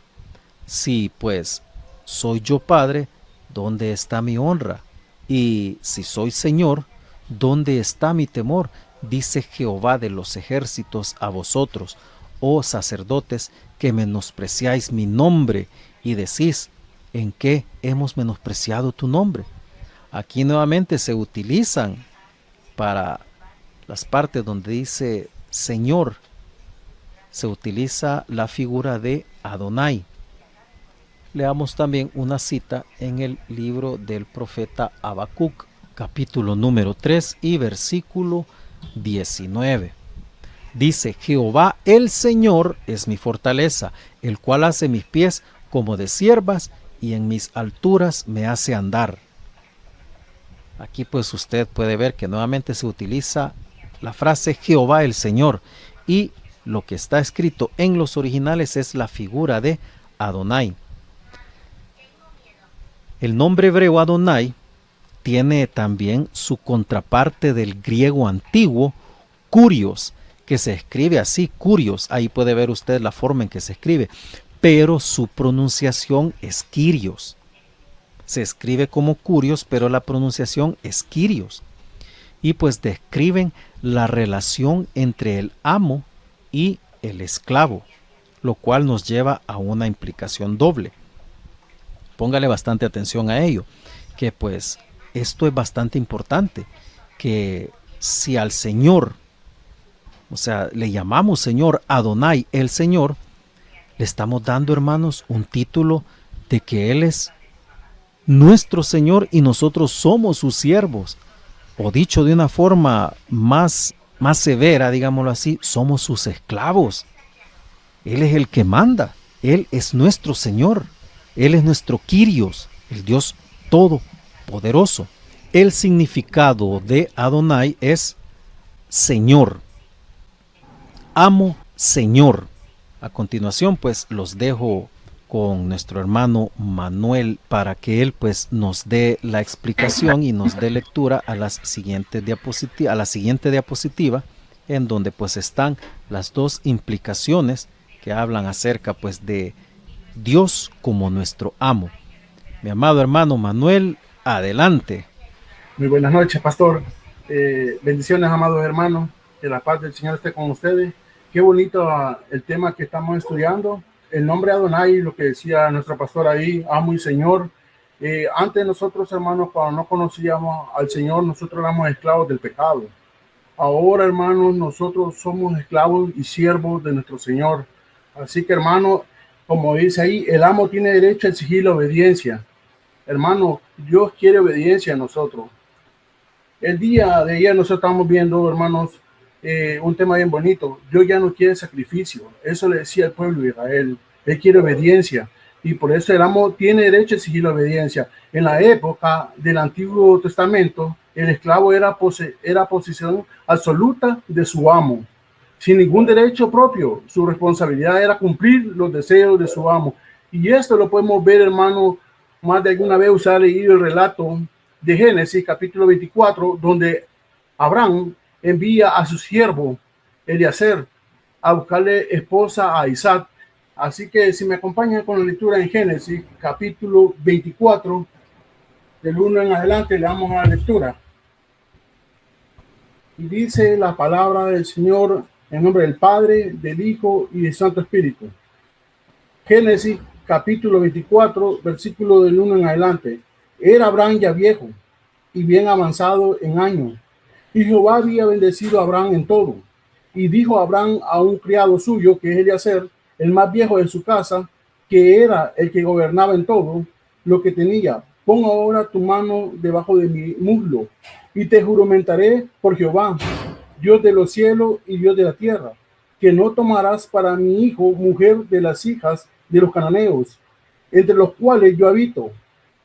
Si pues soy yo padre, ¿dónde está mi honra? Y si soy señor, ¿dónde está mi temor? Dice Jehová de los ejércitos a vosotros, oh sacerdotes, que menospreciáis mi nombre y decís, ¿en qué hemos menospreciado tu nombre? Aquí nuevamente se utilizan para las partes donde dice Señor, se utiliza la figura de Adonai. Leamos también una cita en el libro del profeta Habacuc, capítulo número 3 y versículo 19. Dice, Jehová el Señor es mi fortaleza, el cual hace mis pies como de ciervas y en mis alturas me hace andar. Aquí pues usted puede ver que nuevamente se utiliza la frase Jehová el Señor y lo que está escrito en los originales es la figura de Adonai. El nombre hebreo Adonai tiene también su contraparte del griego antiguo, Kurios, que se escribe así, Curios. Ahí puede ver usted la forma en que se escribe, pero su pronunciación es Kyrios. Se escribe como Curios, pero la pronunciación es Kyrios. Y pues describen la relación entre el amo y el esclavo, lo cual nos lleva a una implicación doble. Póngale bastante atención a ello, que pues esto es bastante importante, que si al Señor, o sea, le llamamos Señor Adonai, el Señor, le estamos dando, hermanos, un título de que Él es nuestro Señor y nosotros somos sus siervos. O dicho de una forma más severa, digámoslo así, somos sus esclavos. Él es el que manda, Él es nuestro Señor, Él es nuestro Kyrios, el Dios todopoderoso. El significado de Adonai es Señor, amo, Señor. A continuación, pues los dejo con nuestro hermano Manuel para que él pues nos dé la explicación y nos dé lectura a la siguiente diapositiva, en donde pues están las dos implicaciones que hablan acerca pues de Dios como nuestro amo. Mi amado hermano Manuel, adelante. Muy buenas noches, pastor. Bendiciones, amados hermanos. Que la paz del Señor esté con ustedes. Qué bonito el tema que estamos estudiando. El nombre Adonai, lo que decía nuestro pastor ahí, amo y Señor. Antes nosotros, hermanos, cuando no conocíamos al Señor, nosotros éramos esclavos del pecado. Ahora, hermanos, nosotros somos esclavos y siervos de nuestro Señor. Así que, hermanos, como dice ahí, el amo tiene derecho a exigir la obediencia. Hermano, Dios quiere obediencia a nosotros. El día de ayer nosotros estamos viendo, hermanos, un tema bien bonito. Dios ya no quiere sacrificio. Eso le decía el pueblo de Israel. Él quiere obediencia. Y por eso el amo tiene derecho a exigir la obediencia. En la época del Antiguo Testamento, el esclavo era posesión absoluta de su amo, sin ningún derecho propio. Su responsabilidad era cumplir los deseos de su amo. Y esto lo podemos ver, hermano, más de alguna vez usted ha leído el relato de Génesis, capítulo 24, donde Abraham envía a su siervo Eliezer a buscarle esposa a Isaac. Así que si me acompañan con la lectura en Génesis, capítulo 24, del 1 en adelante, le damos a la lectura. Y dice la palabra del Señor en nombre del Padre, del Hijo y del Santo Espíritu. Génesis, capítulo 24, versículo del 1 en adelante. Era Abraham ya viejo y bien avanzado en años, y Jehová había bendecido a Abraham en todo. Y dijo Abraham a un criado suyo, que es Eliezer, el más viejo de su casa, que era el que gobernaba en todo lo que tenía: pon ahora tu mano debajo de mi muslo, y te juramentaré por Jehová, Dios de los cielos y Dios de la tierra, que no tomarás para mi hijo mujer de las hijas de los cananeos, entre los cuales yo habito,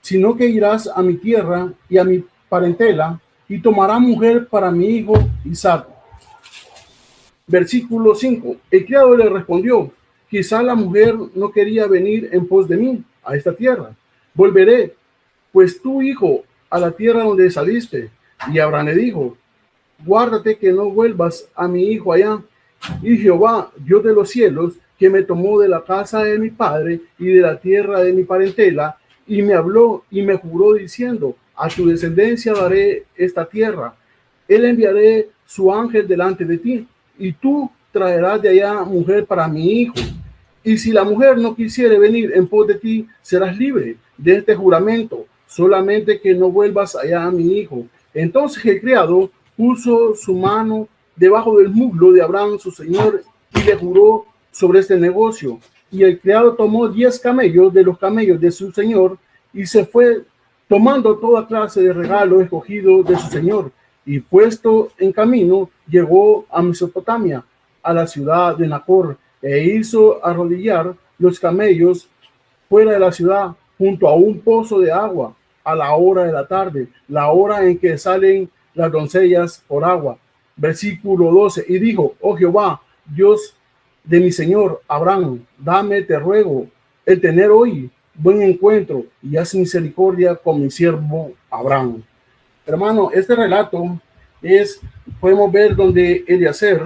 sino que irás a mi tierra y a mi parentela, y tomarás mujer para mi hijo Isaac. Versículo 5. El criado le respondió: quizá la mujer no quería venir en pos de mí a esta tierra. Volveré, pues tu hijo, a la tierra donde saliste. Y Abraham le dijo: guárdate que no vuelvas a mi hijo allá. Y Jehová, Dios de los cielos, que me tomó de la casa de mi padre y de la tierra de mi parentela, y me habló y me juró diciendo: a tu descendencia daré esta tierra. Él enviaré su ángel delante de ti, y tú traerás de allá mujer para mi hijo. Y si la mujer no quisiere venir en pos de ti, serás libre de este juramento, solamente que no vuelvas allá a mi hijo. Entonces el criado puso su mano debajo del muslo de Abraham, su señor, y le juró sobre este negocio. Y el criado tomó 10 camellos de los camellos de su señor y se fue, tomando toda clase de regalo escogido de su señor. Y puesto en camino, llegó a Mesopotamia, a la ciudad de Nacor, e hizo arrodillar los camellos fuera de la ciudad, junto a un pozo de agua, a la hora de la tarde, la hora en que salen las doncellas por agua. Versículo 12. Y dijo: oh Jehová, Dios de mi señor Abraham, dame, te ruego, el tener hoy buen encuentro, y haz misericordia con mi siervo Abraham. Hermano, este relato podemos ver donde Eliezer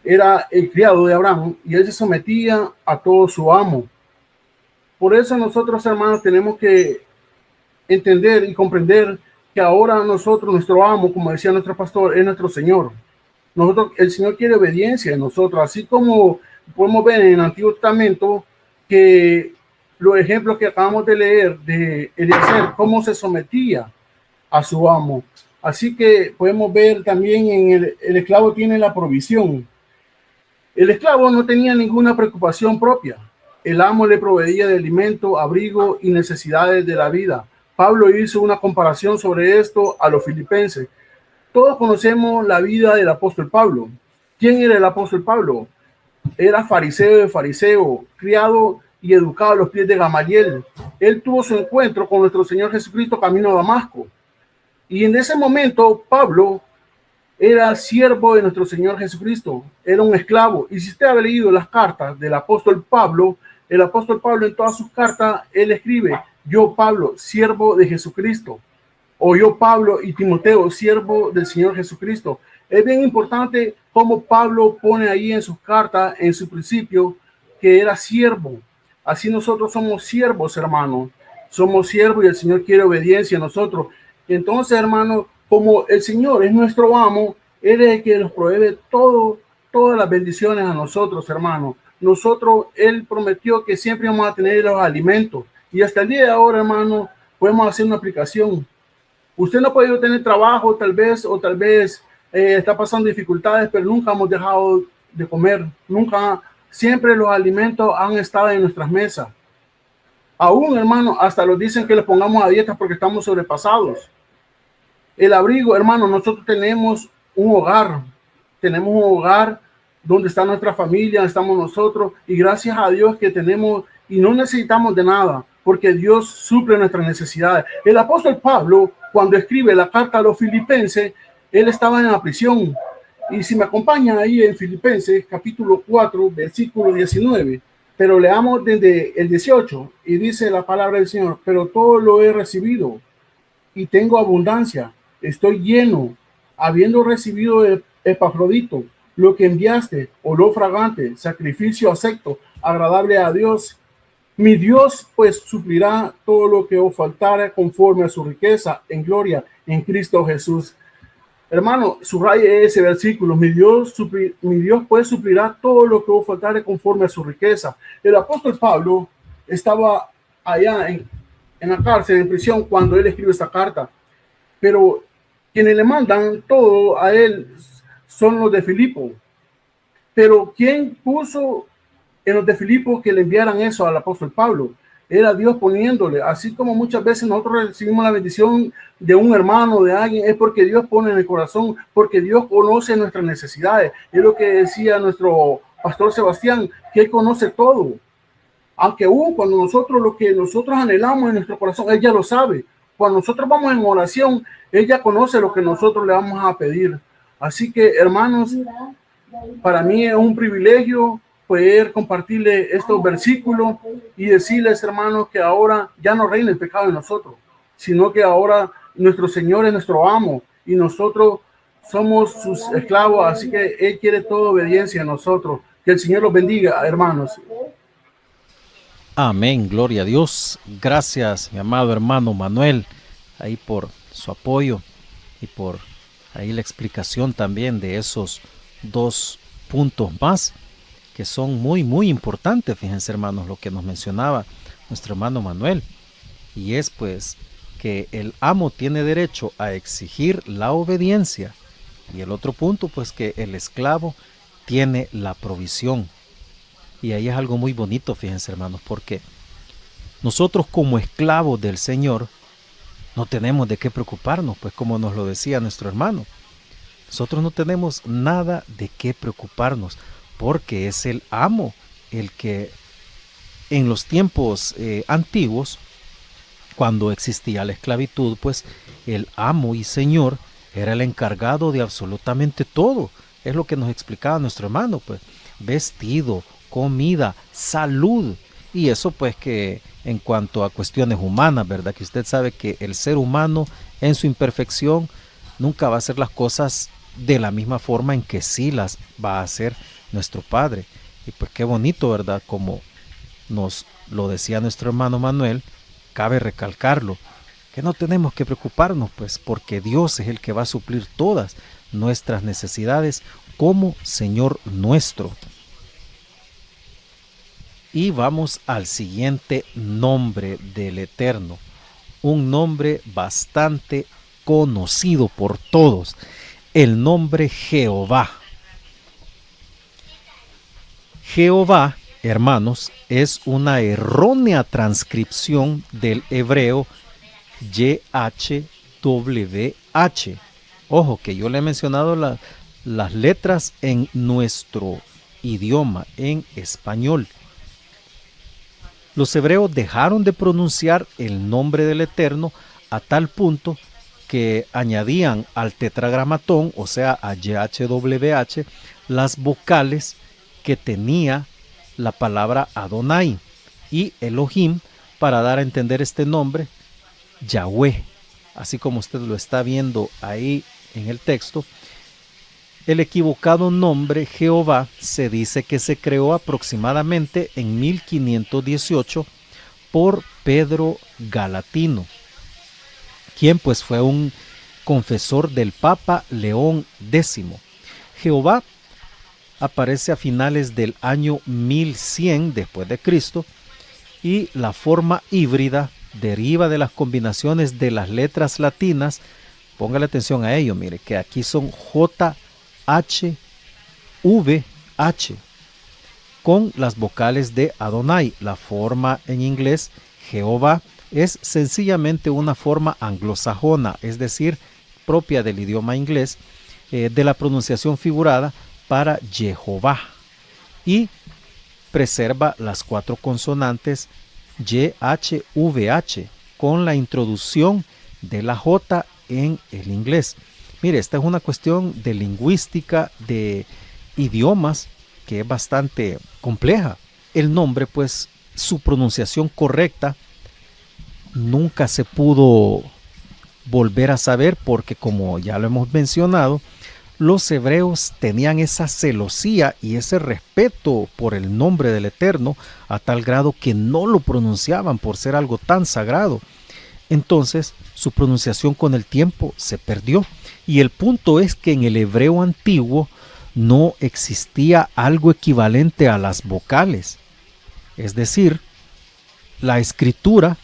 era el criado de Abraham y él se sometía a todo su amo. Por eso nosotros, hermanos, tenemos que entender y comprender que ahora nosotros, nuestro amo, como decía nuestro pastor, es nuestro Señor. Nosotros, el Señor quiere obediencia de nosotros, así como podemos ver en el Antiguo Testamento que los ejemplos que acabamos de leer de Eliezer, cómo se sometía a su amo. Así que podemos ver también en el esclavo tiene la provisión. El esclavo no tenía ninguna preocupación propia. El amo le proveía de alimento, abrigo y necesidades de la vida. Pablo hizo una comparación sobre esto a los filipenses. Todos conocemos la vida del apóstol Pablo. ¿Quién era el apóstol Pablo? Era fariseo de fariseo, criado y educado a los pies de Gamaliel. Él tuvo su encuentro con nuestro Señor Jesucristo camino a Damasco. Y en ese momento Pablo era siervo de nuestro Señor Jesucristo, era un esclavo. Y si usted ha leído las cartas del apóstol Pablo, el apóstol Pablo en todas sus cartas, él escribe, yo Pablo, siervo de Jesucristo, o yo Pablo y Timoteo, siervo del Señor Jesucristo. Es bien importante cómo Pablo pone ahí en sus cartas, en su principio, que era siervo. Así nosotros somos siervos, hermanos. Somos siervos y el Señor quiere obediencia a nosotros. Entonces, hermanos, como el Señor es nuestro amo, Él es el que nos provee todas las bendiciones a nosotros, hermanos. Nosotros, Él prometió que siempre vamos a tener los alimentos. Y hasta el día de ahora, hermano, podemos hacer una aplicación. Usted no ha podido tener trabajo, tal vez está pasando dificultades, pero nunca hemos dejado de comer. Nunca, siempre los alimentos han estado en nuestras mesas. Aún, hermano, hasta nos dicen que les pongamos a dieta porque estamos sobrepasados. El abrigo, hermano, nosotros tenemos un hogar donde está nuestra familia, estamos nosotros, y gracias a Dios que tenemos y no necesitamos de nada, porque Dios suple nuestras necesidades. El apóstol Pablo, cuando escribe la carta a los filipenses, él estaba en la prisión. Y si me acompañan ahí en Filipenses, capítulo 4, versículo 19, pero leamos desde el 18, y dice la palabra del Señor, pero todo lo he recibido y tengo abundancia. Estoy lleno, habiendo recibido de Epafrodito lo que enviaste, olor fragante, sacrificio acepto, agradable a Dios. Mi Dios pues suplirá todo lo que os faltare conforme a su riqueza en gloria en Cristo Jesús. Hermano, subraye ese versículo. Mi Dios pues suplirá todo lo que os faltare conforme a su riqueza. El apóstol Pablo estaba allá en la cárcel, en prisión, cuando él escribe esta carta. Pero quienes le mandan todo a él son los de Filipo. Pero ¿quién puso en los de Filipo que le enviaran eso al apóstol Pablo? Era Dios poniéndole, así como muchas veces nosotros recibimos la bendición de un hermano, de alguien, es porque Dios pone en el corazón, porque Dios conoce nuestras necesidades. Es lo que decía nuestro pastor Sebastián, que Él conoce todo. Aunque aún cuando lo que nosotros anhelamos en nuestro corazón, Él ya lo sabe. Cuando nosotros vamos en oración, Él ya conoce lo que nosotros le vamos a pedir. Así que, hermanos, para mí es un privilegio poder compartirle estos versículos y decirles, hermanos, que ahora ya no reina el pecado en nosotros, sino que ahora nuestro Señor es nuestro amo y nosotros somos sus esclavos, así que Él quiere toda obediencia a nosotros. Que el Señor los bendiga, hermanos. Amén, gloria a Dios. Gracias, mi amado hermano Manuel, ahí por su apoyo y por ahí la explicación también de esos 2 puntos más que son muy, muy importantes. Fíjense, hermanos, lo que nos mencionaba nuestro hermano Manuel, y es pues que el amo tiene derecho a exigir la obediencia, y el otro punto pues que el esclavo tiene la provisión. Y ahí es algo muy bonito, fíjense, hermanos, porque nosotros como esclavos del Señor no tenemos de qué preocuparnos, pues como nos lo decía nuestro hermano, nosotros no tenemos nada de qué preocuparnos, porque es el amo el que en los tiempos antiguos, cuando existía la esclavitud, pues el amo y señor era el encargado de absolutamente todo. Es lo que nos explicaba nuestro hermano, pues vestido, comida, salud, y eso pues que en cuanto a cuestiones humanas, ¿verdad? Que usted sabe que el ser humano en su imperfección nunca va a hacer las cosas de la misma forma en que sí las va a hacer nuestro Padre. Y pues qué bonito, ¿verdad? Como nos lo decía nuestro hermano Manuel, cabe recalcarlo, que no tenemos que preocuparnos, pues porque Dios es el que va a suplir todas nuestras necesidades como Señor nuestro. Y vamos al siguiente nombre del Eterno, un nombre bastante conocido por todos, el nombre Jehová. Jehová, hermanos, es una errónea transcripción del hebreo YHWH. Ojo, que yo le he mencionado las letras en nuestro idioma, en español. Los hebreos dejaron de pronunciar el nombre del Eterno a tal punto que añadían al tetragramatón, o sea, a YHWH, las vocales que tenía la palabra Adonai y Elohim para dar a entender este nombre, Yahweh. Así como usted lo está viendo ahí en el texto, el equivocado nombre Jehová se dice que se creó aproximadamente en 1518 por Pedro Galatino, quien pues fue un confesor del Papa León X. Jehová aparece a finales del año 1100 después de Cristo y la forma híbrida deriva de las combinaciones de las letras latinas. Póngale atención a ello, mire que aquí son JHVH con las vocales de Adonai. La forma en inglés Jehová es sencillamente una forma anglosajona, es decir, propia del idioma inglés, de la pronunciación figurada para Jehová, y preserva las 4 consonantes YHVH con la introducción de la J en el inglés. Mire, esta es una cuestión de lingüística, de idiomas, que es bastante compleja. El nombre, pues, su pronunciación correcta nunca se pudo volver a saber porque, como ya lo hemos mencionado, los hebreos tenían esa celosía y ese respeto por el nombre del Eterno a tal grado que no lo pronunciaban por ser algo tan sagrado. Entonces, su pronunciación con el tiempo se perdió. Y el punto es que en el hebreo antiguo no existía algo equivalente a las vocales. Es decir, la escritura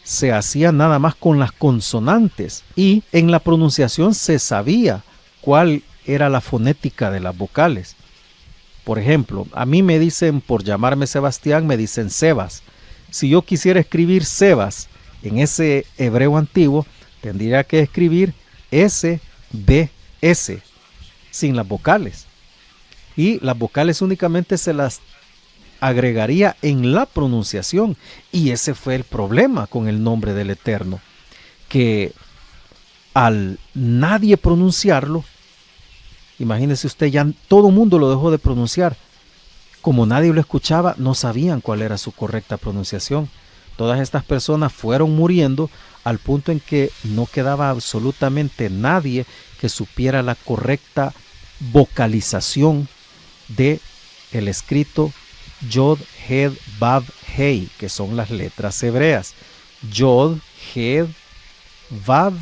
se hacía nada más con las consonantes y en la pronunciación se sabía cuál era la fonética de las vocales. Por ejemplo, a mí me dicen, por llamarme Sebastián, me dicen Sebas. Si yo quisiera escribir Sebas en ese hebreo antiguo, tendría que escribir SBS sin las vocales. Y las vocales únicamente se las agregaría en la pronunciación. Y ese fue el problema con el nombre del Eterno, que al nadie pronunciarlo, imagínese usted, ya todo el mundo lo dejó de pronunciar. Como nadie lo escuchaba, no sabían cuál era su correcta pronunciación. Todas estas personas fueron muriendo al punto en que no quedaba absolutamente nadie que supiera la correcta vocalización de el escrito Yod, Hed, Vav, Hei, que son las letras hebreas. Yod, Hed, Vav,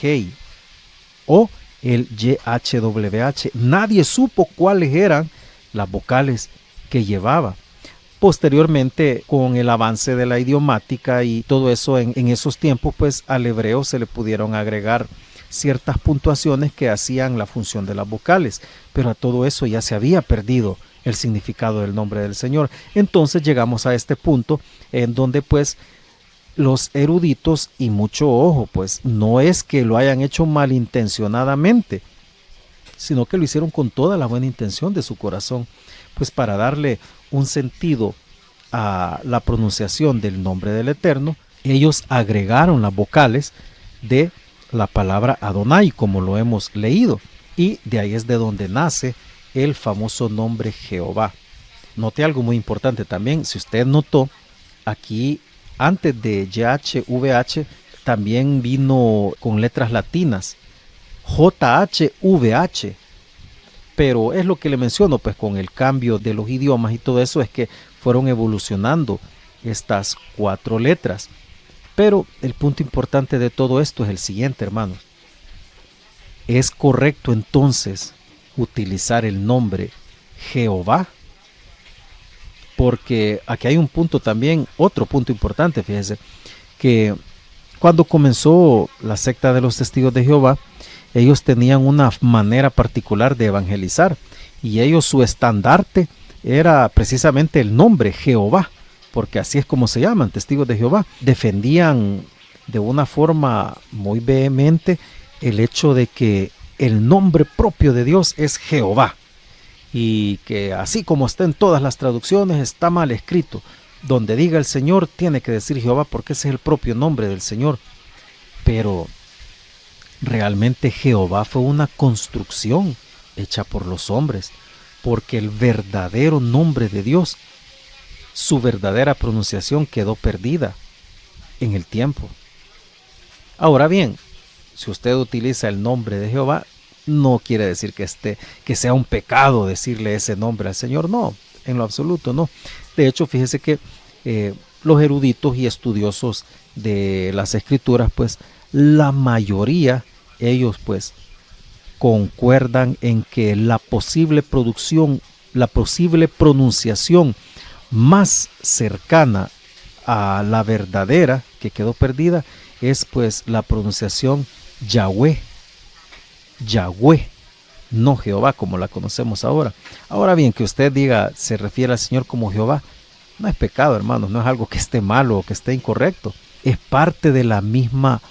Hei o el YHWH. Nadie supo cuáles eran las vocales que llevaba. Posteriormente, con el avance de la idiomática y todo eso en esos tiempos, pues al hebreo se le pudieron agregar ciertas puntuaciones que hacían la función de las vocales, pero a todo eso ya se había perdido el significado del nombre del Señor. Entonces llegamos a este punto en donde pues los eruditos, y mucho ojo, pues no es que lo hayan hecho malintencionadamente, sino que lo hicieron con toda la buena intención de su corazón, pues para darle un sentido a la pronunciación del nombre del Eterno, ellos agregaron las vocales de la palabra Adonai, como lo hemos leído, y de ahí es de donde nace el famoso nombre Jehová. Note algo muy importante también, si usted notó, aquí antes de YHVH también vino con letras latinas, JHVH, Pero es lo que le menciono, pues con el cambio de los idiomas y todo eso es que fueron evolucionando estas 4 letras. Pero el punto importante de todo esto es el siguiente, hermanos. ¿Es correcto entonces utilizar el nombre Jehová? Porque aquí hay un punto también, otro punto importante, fíjese, que cuando comenzó la secta de los Testigos de Jehová, ellos tenían una manera particular de evangelizar y ellos, su estandarte era precisamente el nombre Jehová, porque así es como se llaman, Testigos de Jehová. Defendían de una forma muy vehemente el hecho de que el nombre propio de Dios es Jehová y que así como está en todas las traducciones está mal escrito. Donde diga el Señor tiene que decir Jehová porque ese es el propio nombre del Señor. Pero realmente Jehová fue una construcción hecha por los hombres, porque el verdadero nombre de Dios, su verdadera pronunciación quedó perdida en el tiempo. Ahora bien, si usted utiliza el nombre de Jehová, no quiere decir que sea un pecado decirle ese nombre al Señor, no, en lo absoluto no. De hecho, fíjese que los eruditos y estudiosos de las escrituras, pues la mayoría, ellos pues concuerdan en que la posible pronunciación más cercana a la verdadera que quedó perdida es pues la pronunciación Yahweh, no Jehová como la conocemos ahora. Ahora bien, que usted diga, se refiere al Señor como Jehová, no es pecado, hermanos, no es algo que esté malo o que esté incorrecto. Es parte de las mismas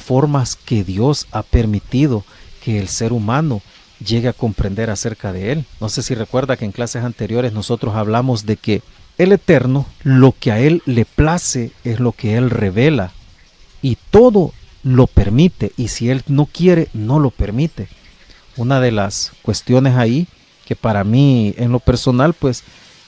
formas que Dios ha permitido que el ser humano llegue a comprender acerca de Él. No sé si recuerda que en clases anteriores nosotros hablamos de que el Eterno, lo que a Él le place es lo que Él revela y todo lo permite, y si Él no quiere, no lo permite. Una de las cuestiones ahí que para mí en lo personal pues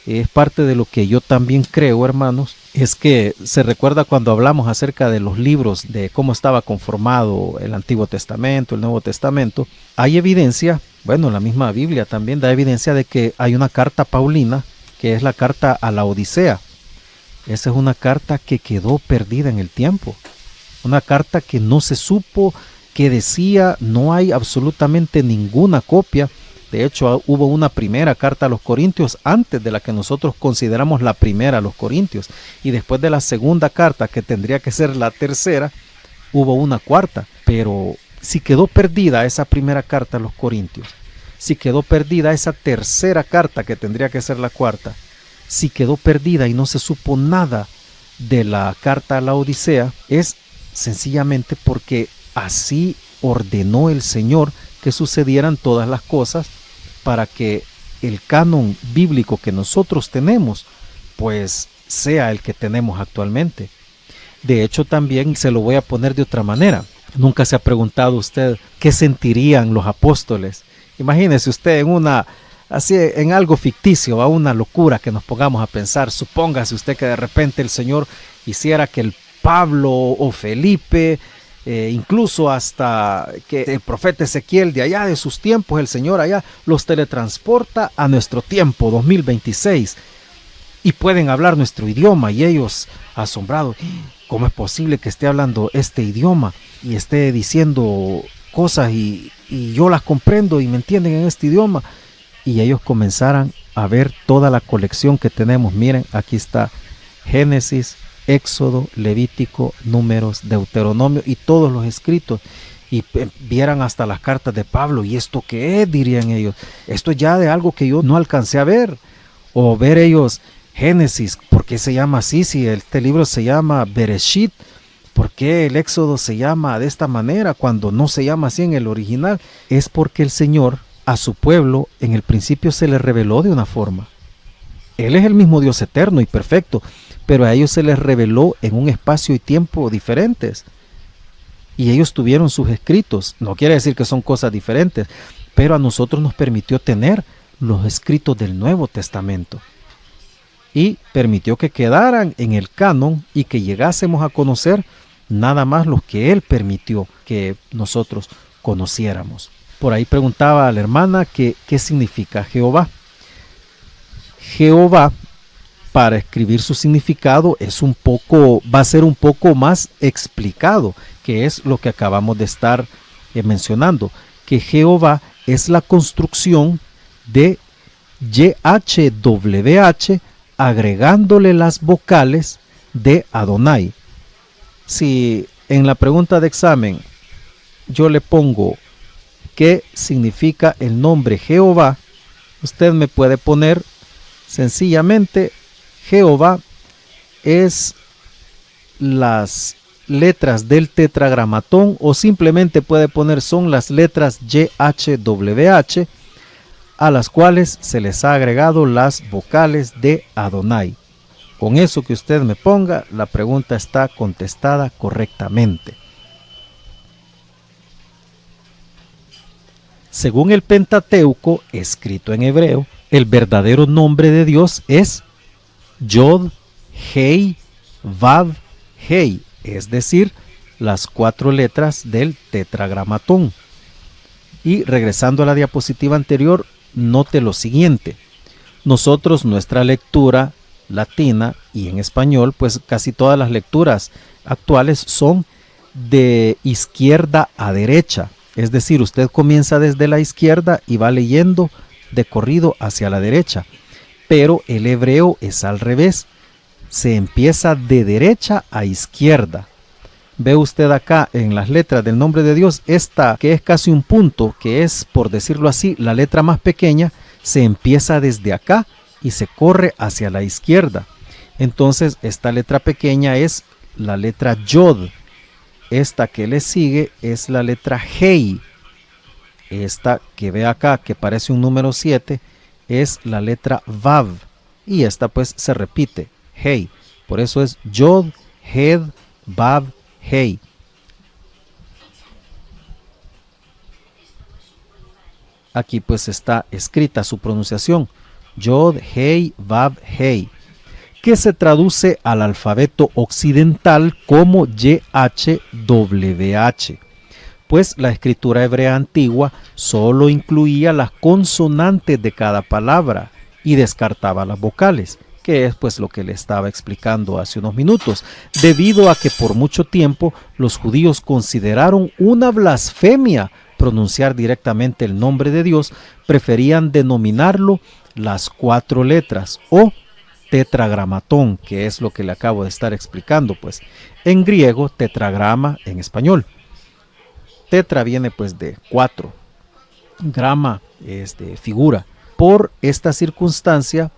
es parte de lo que yo también creo, hermanos, es que se recuerda cuando hablamos acerca de los libros, de cómo estaba conformado el Antiguo Testamento, el Nuevo Testamento. Hay evidencia, bueno, la misma Biblia también da evidencia de que hay una carta paulina, que es la carta a la Odisea. Esa es una carta que quedó perdida en el tiempo. Una carta que no se supo qué decía, no hay absolutamente ninguna copia. De hecho, hubo una primera carta a los Corintios antes de la que nosotros consideramos la primera a los Corintios. Y después de la segunda carta, que tendría que ser la tercera, hubo una cuarta. Pero si quedó perdida esa primera carta a los Corintios, si quedó perdida esa tercera carta, que tendría que ser la cuarta, si quedó perdida y no se supo nada de la carta a la Odisea, es sencillamente porque así ordenó el Señor que sucedieran todas las cosas para que el canon bíblico que nosotros tenemos pues sea el que tenemos actualmente. De hecho, también se lo voy a poner de otra manera. ¿Nunca se ha preguntado usted qué sentirían los apóstoles? Imagínese usted en algo ficticio, a una locura que nos pongamos a pensar. Supóngase usted que de repente el Señor hiciera que el Pablo o Felipe, incluso hasta que el profeta Ezequiel de allá de sus tiempos, el Señor allá los teletransporta a nuestro tiempo 2026 y pueden hablar nuestro idioma, y ellos asombrados, ¿cómo es posible que esté hablando este idioma y esté diciendo cosas y yo las comprendo y me entienden en este idioma? Y ellos comenzaran a ver toda la colección que tenemos. Miren, aquí está Génesis, Éxodo, Levítico, Números, Deuteronomio y todos los escritos, y vieran hasta las cartas de Pablo. ¿Y esto qué es?, dirían ellos. Esto ya de algo que yo no alcancé a ver. O ver ellos Génesis, ¿por qué se llama así? Si este libro se llama Bereshit, ¿por qué el Éxodo se llama de esta manera cuando no se llama así en el original? Es porque el Señor a su pueblo en el principio se le reveló de una forma. Él es el mismo Dios eterno y perfecto, pero a ellos se les reveló en un espacio y tiempo diferentes. Y ellos tuvieron sus escritos. No quiere decir que son cosas diferentes, pero a nosotros nos permitió tener los escritos del Nuevo Testamento. Y permitió que quedaran en el canon y que llegásemos a conocer nada más los que Él permitió que nosotros conociéramos. Por ahí preguntaba a la hermana qué significa Jehová. Jehová, para escribir su significado, va a ser un poco más explicado, que es lo que acabamos de estar mencionando, que Jehová es la construcción de YHWH agregándole las vocales de Adonai. Si en la pregunta de examen yo le pongo qué significa el nombre Jehová, usted me puede poner sencillamente Jehová es las letras del tetragramatón, o simplemente puede poner son las letras YHWH a las cuales se les ha agregado las vocales de Adonai. Con eso que usted me ponga, la pregunta está contestada correctamente. Según el Pentateuco, escrito en hebreo, el verdadero nombre de Dios es Yod, Hei, Vav, Hei, es decir, las 4 letras del tetragramatón. Y regresando a la diapositiva anterior, note lo siguiente. Nosotros, nuestra lectura latina y en español, pues casi todas las lecturas actuales son de izquierda a derecha. Es decir, usted comienza desde la izquierda y va leyendo de corrido hacia la derecha. Pero el hebreo es al revés. Se empieza de derecha a izquierda. Ve usted acá en las letras del nombre de Dios, esta que es casi un punto, que es, por decirlo así, la letra más pequeña, se empieza desde acá y se corre hacia la izquierda. Entonces esta letra pequeña es la letra Yod. Esta que le sigue es la letra Hei. Esta que ve acá, que parece un número 7, es la letra Vav. Y esta pues se repite, Hei. Por eso es Yod, Hed, Vav, Hei. Aquí pues está escrita su pronunciación, Yod, Hei, Vav, Hei, que se traduce al alfabeto occidental como YHWH, pues la escritura hebrea antigua solo incluía las consonantes de cada palabra y descartaba las vocales, que es pues lo que le estaba explicando hace unos minutos, debido a que por mucho tiempo los judíos consideraron una blasfemia pronunciar directamente el nombre de Dios, preferían denominarlo las 4 letras o tetragramatón, que es lo que le acabo de estar explicando, pues en griego tetragrama en español. Tetra viene pues de 4, grama es de figura. Por esta circunstancia,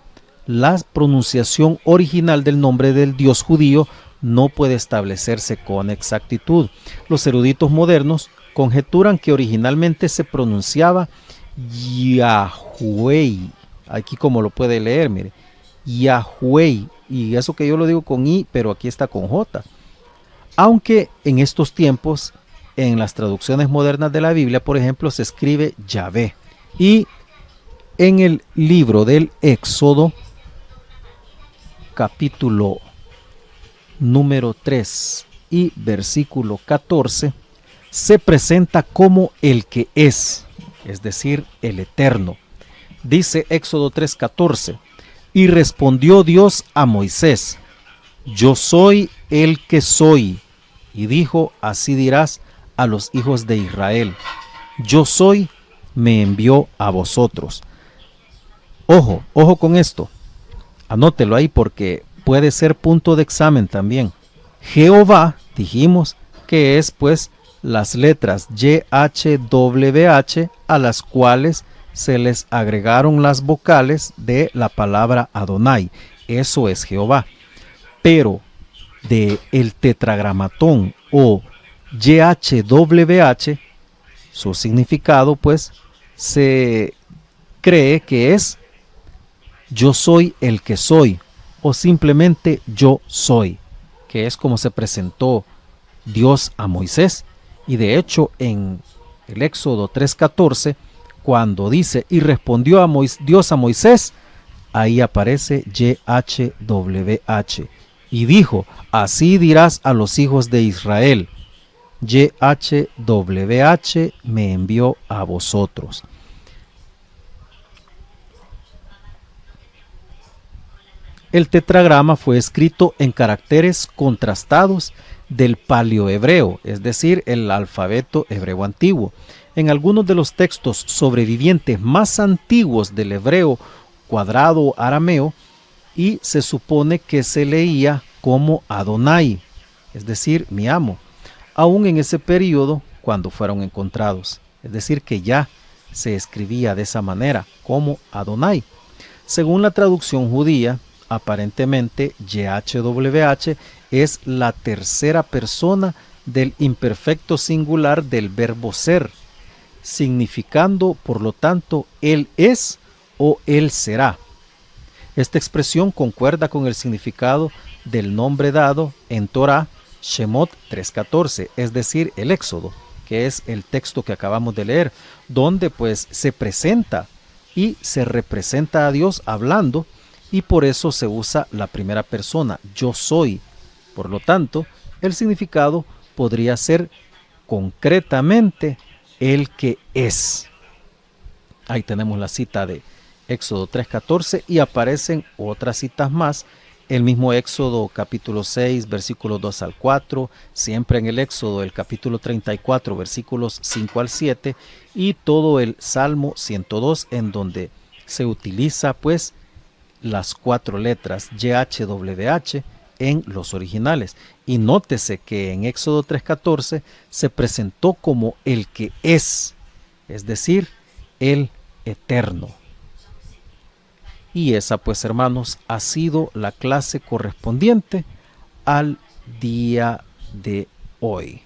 la pronunciación original del nombre del Dios judío no puede establecerse con exactitud. Los eruditos modernos conjeturan que originalmente se pronunciaba Yahweh, aquí como lo puede leer, mire, Yahweh, y eso que yo lo digo con I, pero aquí está con J. Aunque en estos tiempos, en las traducciones modernas de la Biblia, por ejemplo, se escribe Yahvé. Y en el libro del Éxodo, capítulo número 3 y versículo 14, se presenta como el que es decir, el Eterno. Dice Éxodo 3:14, y respondió Dios a Moisés, yo soy el que soy, y dijo, así dirás a los hijos de Israel, yo soy, me envió a vosotros. Ojo con esto, anótelo ahí porque puede ser punto de examen también. Jehová, dijimos que es pues las letras YHWH a las cuales se les agregaron las vocales de la palabra Adonai. Eso es Jehová. Pero de el tetragramatón o YHWH, su significado pues se cree que es yo soy el que soy, o simplemente yo soy, que es como se presentó Dios a Moisés. Y de hecho en el Éxodo 3:14, cuando dice y respondió Dios a Moisés, ahí aparece YHWH y dijo, así dirás a los hijos de Israel, YHWH me envió a vosotros. El tetragrama fue escrito en caracteres contrastados del paleohebreo, es decir, el alfabeto hebreo antiguo. En algunos de los textos sobrevivientes más antiguos del hebreo cuadrado arameo, y se supone que se leía como Adonai, es decir, mi amo, aún en ese periodo cuando fueron encontrados. Es decir, que ya se escribía de esa manera, como Adonai. Según la traducción judía, aparentemente YHWH es la tercera persona del imperfecto singular del verbo ser, significando, por lo tanto, él es o él será. Esta expresión concuerda con el significado del nombre dado en Torah, Shemot 3:14, es decir, el Éxodo, que es el texto que acabamos de leer, donde pues se presenta y se representa a Dios hablando, y por eso se usa la primera persona, yo soy. Por lo tanto, el significado podría ser concretamente el que es. Ahí tenemos la cita de Éxodo 3:14 y aparecen otras citas más. El mismo Éxodo capítulo 6, versículos 2 al 4, siempre en el Éxodo el capítulo 34, versículos 5 al 7, y todo el Salmo 102, en donde se utiliza pues las 4 letras YHWH en los originales. Y nótese que en Éxodo 3:14 se presentó como el que es decir, el eterno. Y esa pues, hermanos, ha sido la clase correspondiente al día de hoy.